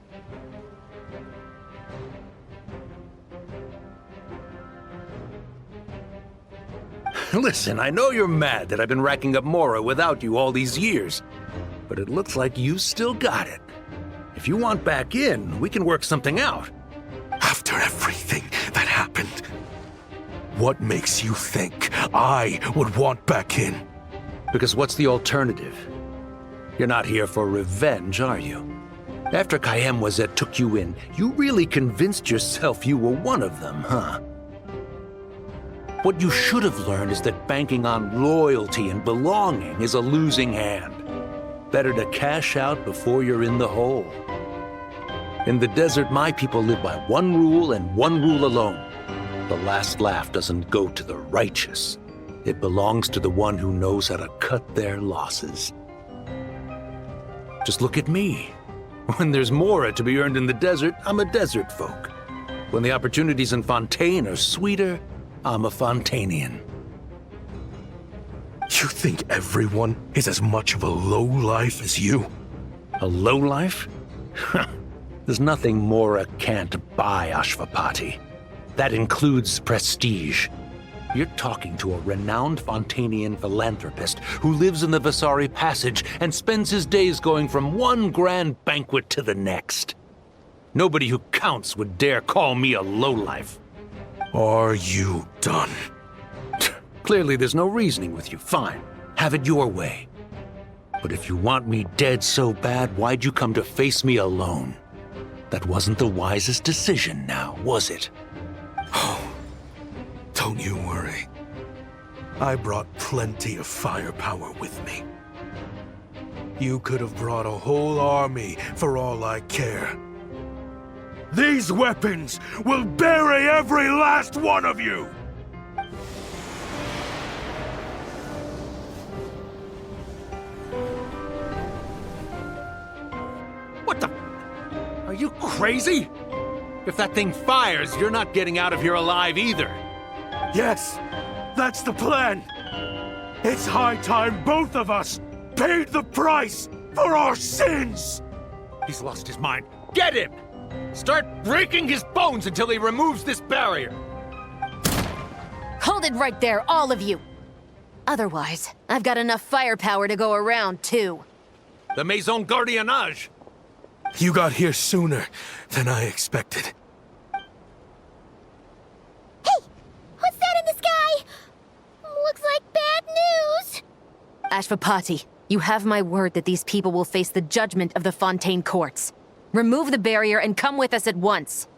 Listen, I know you're mad that I've been racking up Mora without you all these years, but it looks like you still got it. If you want back in, we can work something out. After everything that happened, what makes you think I would want back in? Because what's the alternative? You're not here for revenge, are you? After Kayemwazet took you in, you really convinced yourself you were one of them, huh? What you should have learned is that banking on loyalty and belonging is a losing hand. Better to cash out before you're in the hole. In the desert, my people live by one rule and one rule alone. The last laugh doesn't go to the righteous. It belongs to the one who knows how to cut their losses. Just look at me. When there's Mora to be earned in the desert, I'm a desert folk. When the opportunities in Fontaine are sweeter, I'm a Fontanian. You think everyone is as much of a lowlife as you? A lowlife? There's nothing Mora can't buy, Ashvapati. That includes prestige. You're talking to a renowned Fontanian philanthropist who lives in the Vasari Passage and spends his days going from one grand banquet to the next. Nobody who counts would dare call me a lowlife. Are you done? Clearly there's no reasoning with you. Fine. Have it your way. But if you want me dead so bad, why'd you come to face me alone? That wasn't the wisest decision now, was it? Oh, don't you worry. I brought plenty of firepower with me. You could have brought a whole army for all I care. These weapons will bury every last one of you! What the? Are you crazy? If that thing fires, you're not getting out of here alive either. Yes, that's the plan. It's high time both of us paid the price for our sins! He's lost his mind. Get him! Start breaking his bones until he removes this barrier. Hold it right there, all of you! Otherwise, I've got enough firepower to go around, too. The Maison Gardiennage! You got here sooner than I expected. Hey! What's that in the sky? Looks like bad news! Ashvapati, you have my word that these people will face the judgment of the Fontaine courts. Remove the barrier and come with us at once.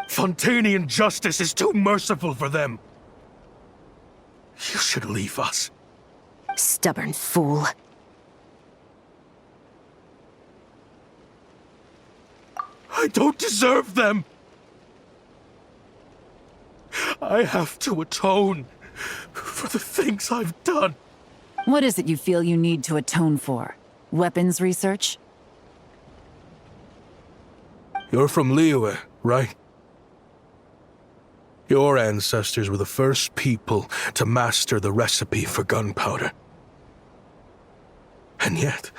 Fontanian justice is too merciful for them. You should leave us. Stubborn fool. I don't deserve them. I have to atone for the things I've done. What is it you feel you need to atone for? Weapons research? You're from Liyue, right? Your ancestors were the first people to master the recipe for gunpowder. And yet,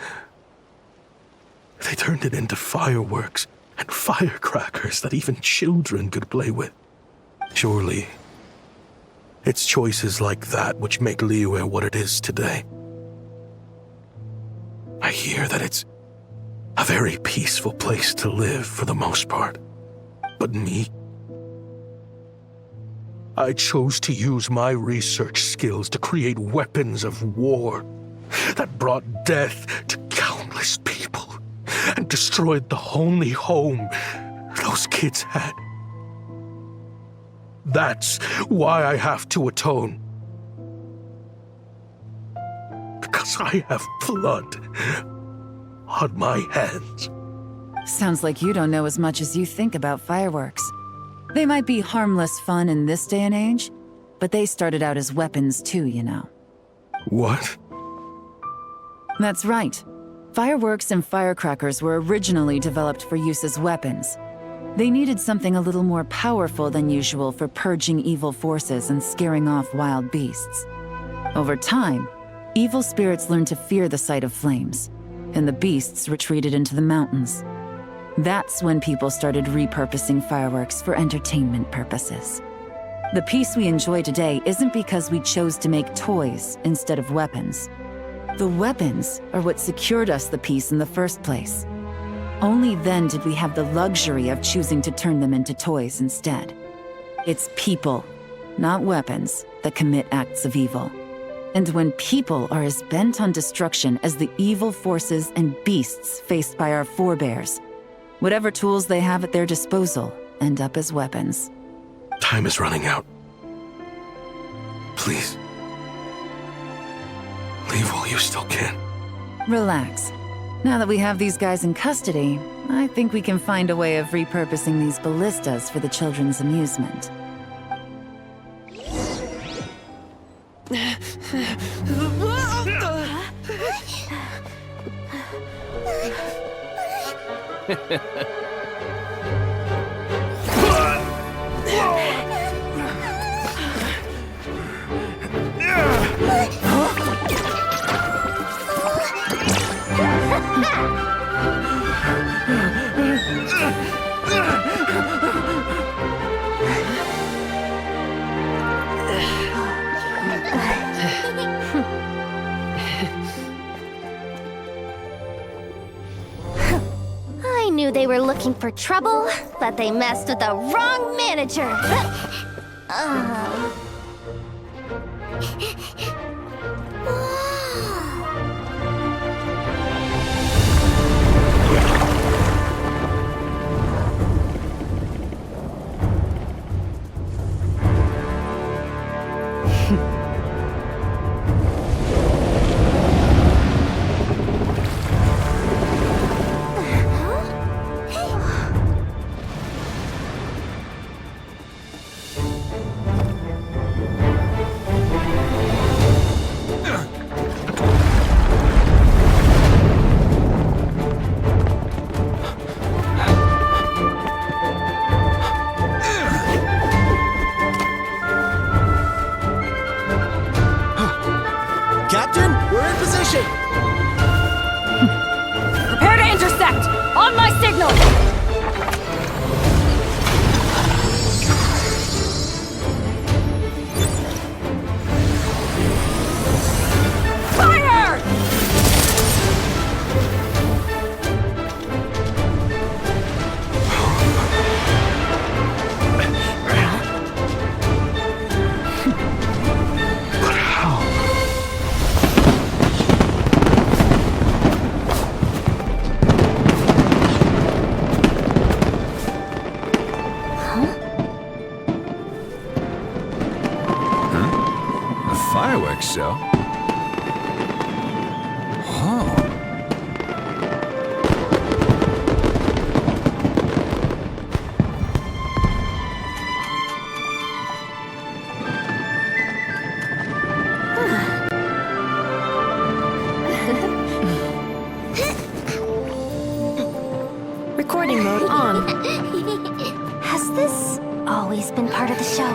they turned it into fireworks and firecrackers that even children could play with. Surely, it's choices like that which make Liyue what it is today. I hear that it's a very peaceful place to live for the most part. But me? I chose to use my research skills to create weapons of war that brought death to countless people and destroyed the only home those kids had. That's why I have to atone. Because I have blood on my hands. Sounds like you don't know as much as you think about fireworks. They might be harmless fun in this day and age, but they started out as weapons too, you know. What? That's right. Fireworks and firecrackers were originally developed for use as weapons. They needed something a little more powerful than usual for purging evil forces and scaring off wild beasts. Over time, evil spirits learned to fear the sight of flames, and the beasts retreated into the mountains. That's when people started repurposing fireworks for entertainment purposes. The peace we enjoy today isn't because we chose to make toys instead of weapons. The weapons are what secured us the peace in the first place. Only then did we have the luxury of choosing to turn them into toys instead. It's people, not weapons, that commit acts of evil. And when people are as bent on destruction as the evil forces and beasts faced by our forebears, whatever tools they have at their disposal end up as weapons. Time is running out. Please. Leave while you still can. Relax. Now that we have these guys in custody, I think we can find a way of repurposing these ballistas for the children's amusement. I knew they were looking for trouble, but they messed with the wrong manager. pushing! Prepare to intersect! On my signal! Fire! But how? A fireworks show? Oh. Recording mode on. Has this always been part of the show?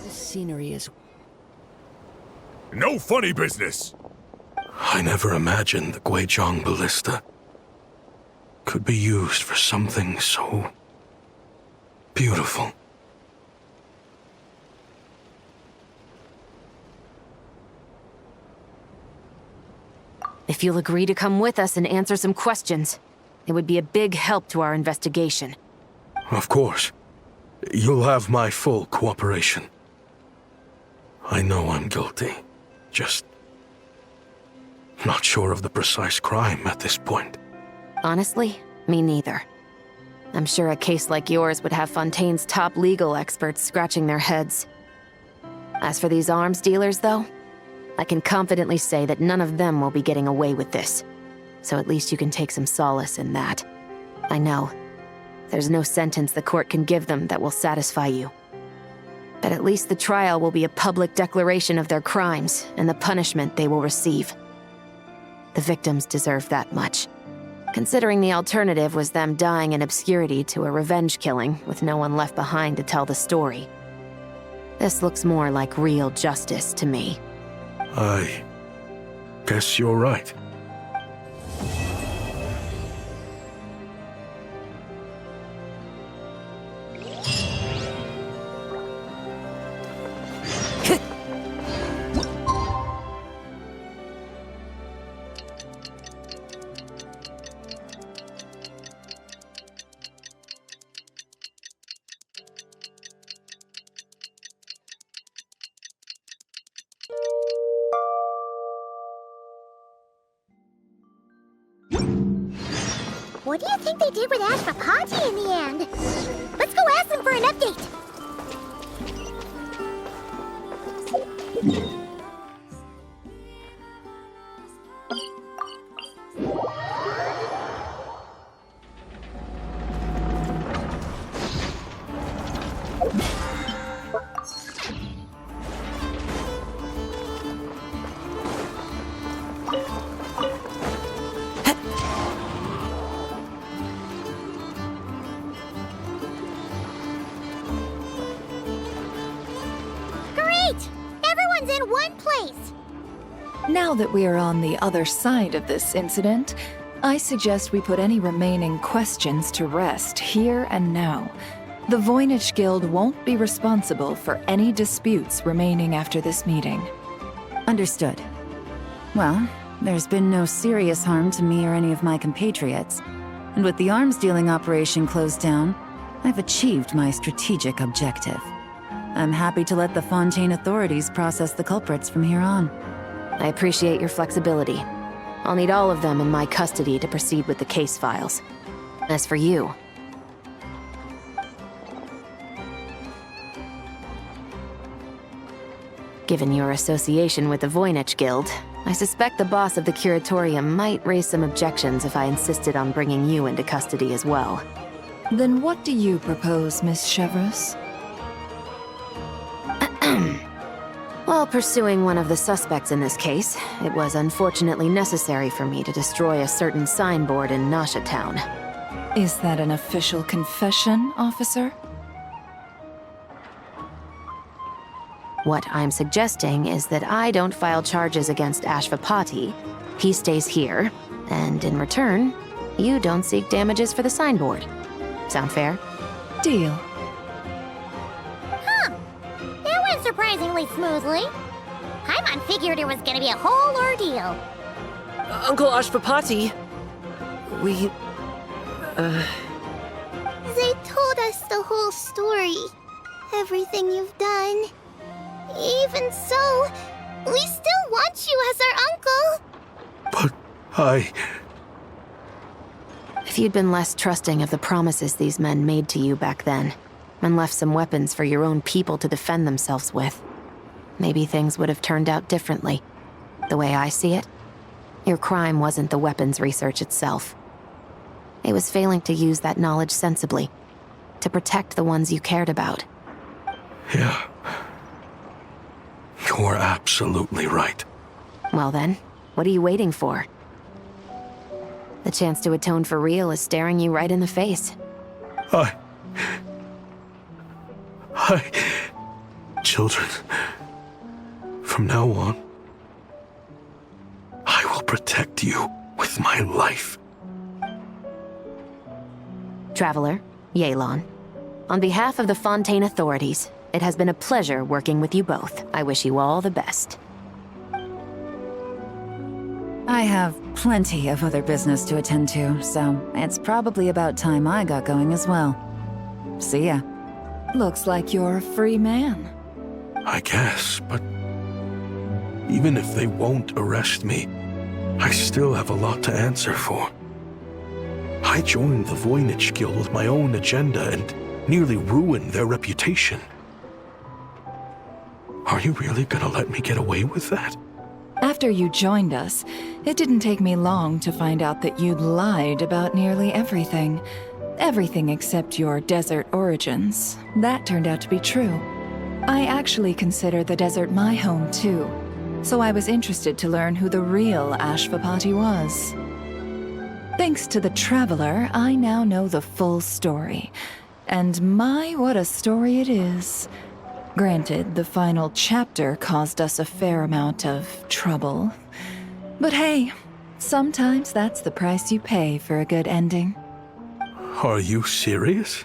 This scenery is... No funny business! I never imagined the Guizhong ballista could be used for something so beautiful. If you'll agree to come with us and answer some questions, it would be a big help to our investigation. Of course. You'll have my full cooperation. I know I'm guilty. Just not sure of the precise crime at this point. Honestly, me neither. I'm sure a case like yours would have Fontaine's top legal experts scratching their heads. As for these arms dealers, though, I can confidently say that none of them will be getting away with this. So at least you can take some solace in that. I know. There's no sentence the court can give them that will satisfy you. But at least the trial will be a public declaration of their crimes and the punishment they will receive. The victims deserve that much, considering the alternative was them dying in obscurity to a revenge killing with no one left behind to tell the story. This looks more like real justice to me. I guess you're right. What do you think they did with Ashvapati in the end? Let's go ask them for an update! Now that we are on the other side of this incident, I suggest we put any remaining questions to rest here and now. The Voynich Guild won't be responsible for any disputes remaining after this meeting. Understood. Well, there's been no serious harm to me or any of my compatriots. And with the arms dealing operation closed down, I've achieved my strategic objective. I'm happy to let the Fontaine authorities process the culprits from here on. I appreciate your flexibility. I'll need all of them in my custody to proceed with the case files. As for you... Given your association with the Voynich Guild, I suspect the boss of the Curatorium might raise some objections if I insisted on bringing you into custody as well. Then what do you propose, Miss Chevreuse? While pursuing one of the suspects in this case, it was unfortunately necessary for me to destroy a certain signboard in Nasha Town. Is that an official confession, officer? What I'm suggesting is that I don't file charges against Ashvapati, he stays here, and in return, you don't seek damages for the signboard. Sound fair? Deal. Huh. That went surprisingly smoothly. Paimon figured it was gonna be a whole ordeal. Uncle Ashvapati, we... They told us the whole story. Everything you've done. Even so, we still want you as our uncle. But If you'd been less trusting of the promises these men made to you back then, and left some weapons for your own people to defend themselves with, maybe things would have turned out differently. The way I see it, your crime wasn't the weapons research itself. It was failing to use that knowledge sensibly, to protect the ones you cared about. Yeah. You're absolutely right. Well then, what are you waiting for? The chance to atone for real is staring you right in the face. Children, from now on, I will protect you with my life. Traveler, Yelan, on behalf of the Fontaine authorities, it has been a pleasure working with you both. I wish you all the best. I have plenty of other business to attend to, so it's probably about time I got going as well. See ya. Looks like you're a free man. I guess, but even if they won't arrest me, I still have a lot to answer for. I joined the Voynich Guild with my own agenda and nearly ruined their reputation. Are you really gonna let me get away with that? After you joined us, it didn't take me long to find out that you'd lied about nearly everything. Everything except your desert origins. That turned out to be true. I actually consider the desert my home too, so I was interested to learn who the real Ashvapati was. Thanks to the Traveler, I now know the full story. And my, what a story it is. Granted, the final chapter caused us a fair amount of trouble. But hey, sometimes that's the price you pay for a good ending. Are you serious?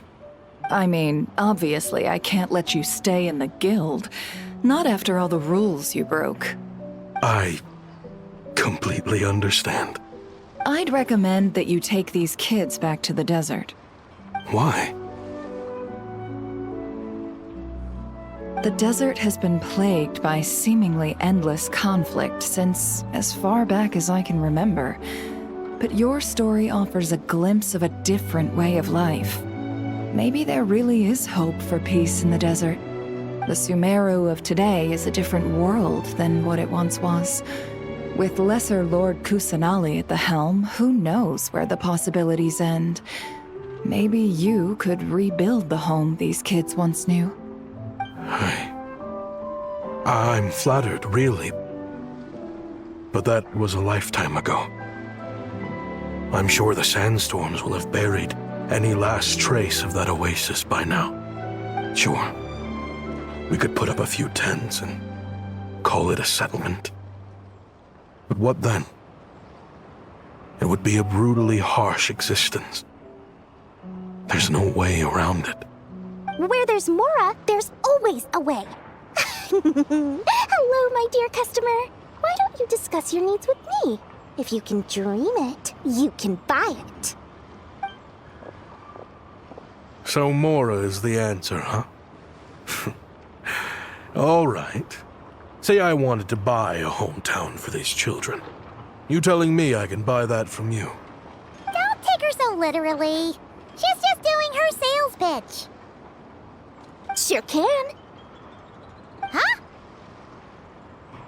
I mean, obviously I can't let you stay in the guild. Not after all the rules you broke. I completely understand. I'd recommend that you take these kids back to the desert. Why? The desert has been plagued by seemingly endless conflict since as far back as I can remember. But your story offers a glimpse of a different way of life. Maybe there really is hope for peace in the desert. The Sumeru of today is a different world than what it once was. With Lesser Lord Kusanali at the helm, who knows where the possibilities end? Maybe you could rebuild the home these kids once knew. I'm flattered, really. But that was a lifetime ago. I'm sure the sandstorms will have buried any last trace of that oasis by now. Sure, we could put up a few tents and call it a settlement. But what then? It would be a brutally harsh existence. There's no way around it. Where there's Mora, there's always a way. Hello, my dear customer. Why don't you discuss your needs with me? If you can dream it, you can buy it. So Mora is the answer, huh? All right. Say I wanted to buy a hometown for these children. You telling me I can buy that from you? Don't take her so literally. She's just doing her sales pitch. Sure can. Huh?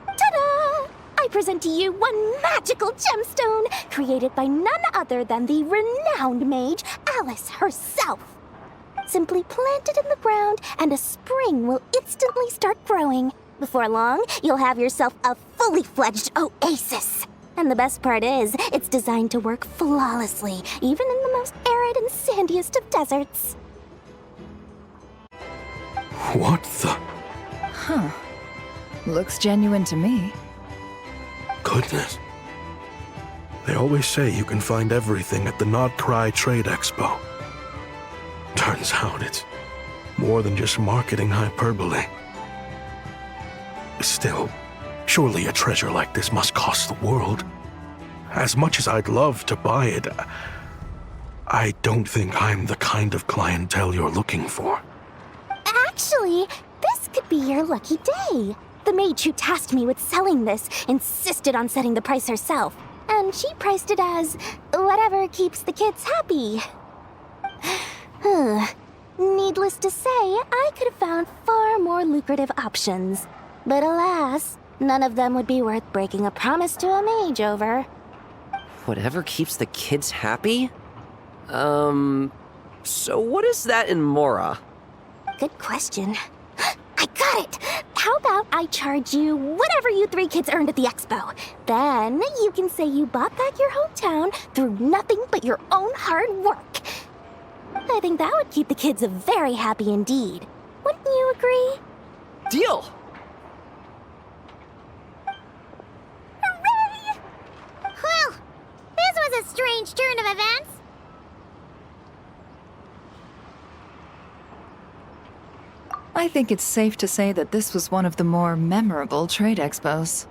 Ta-da! I present to you one magical gemstone created by none other than the renowned mage Alice herself. Simply plant it in the ground, and a spring will instantly start growing. Before long, you'll have yourself a fully fledged oasis. And the best part is, it's designed to work flawlessly, even in the most arid and sandiest of deserts. What the? Huh. Looks genuine to me. Goodness. They always say you can find everything at the Not Cry Trade Expo. Turns out it's more than just marketing hyperbole. Still, surely a treasure like this must cost the world. As much as I'd love to buy it, I don't think I'm the kind of clientele you're looking for. Actually, this could be your lucky day. The mage who tasked me with selling this insisted on setting the price herself, and she priced it as whatever keeps the kids happy. Needless to say, I could have found far more lucrative options. But alas, none of them would be worth breaking a promise to a mage over. Whatever keeps the kids happy? So what is that in Mora? Good question. I got it! How about I charge you whatever you 3 kids earned at the expo? Then you can say you bought back your hometown through nothing but your own hard work. I think that would keep the kids very happy indeed. Wouldn't you agree? Deal! Hooray! Well, this was a strange turn of events. I think it's safe to say that this was one of the more memorable trade expos.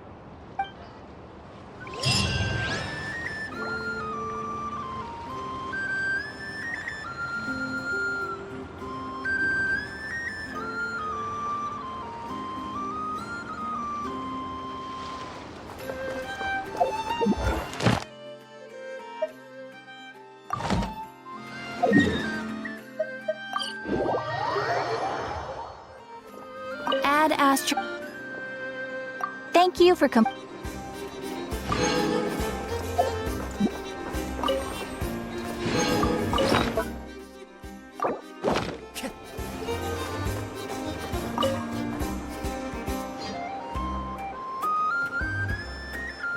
Add Astro. Thank you for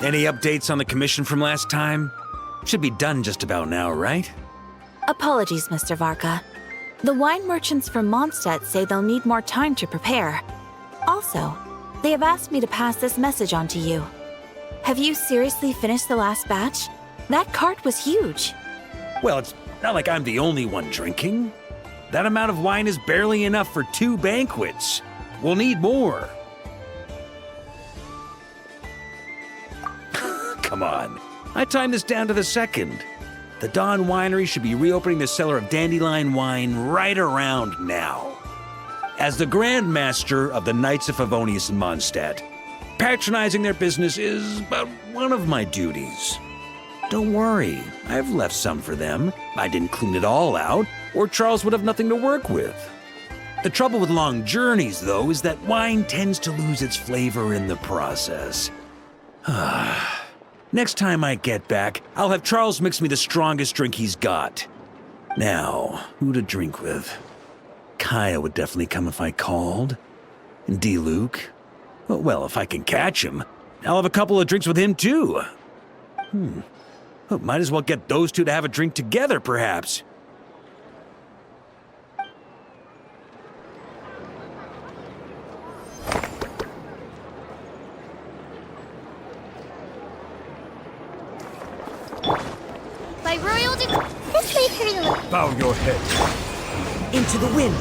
Any updates on the commission from last time? Should be done just about now, right? Apologies, Mr. Varka. The wine merchants from Mondstadt say they'll need more time to prepare. Also, they have asked me to pass this message on to you. Have you seriously finished the last batch? That cart was huge. Well, it's not like I'm the only one drinking. That amount of wine is barely enough for 2 banquets. We'll need more. Come on. I timed this down to the second. The Dawn Winery should be reopening the cellar of Dandelion wine right around now. As the Grand Master of the Knights of Favonius in Mondstadt, patronizing their business is but one of my duties. Don't worry, I've left some for them. I didn't clean it all out, or Charles would have nothing to work with. The trouble with long journeys, though, is that wine tends to lose its flavor in the process. Next time I get back, I'll have Charles mix me the strongest drink he's got. Now, who to drink with? Kaya would definitely come if I called. And D-Luke? Well, if I can catch him, I'll have a couple of drinks with him, too. Well, might as well get those two to have a drink together, perhaps. By royal decree, this may hurt a little. Bow your head. Into the wind!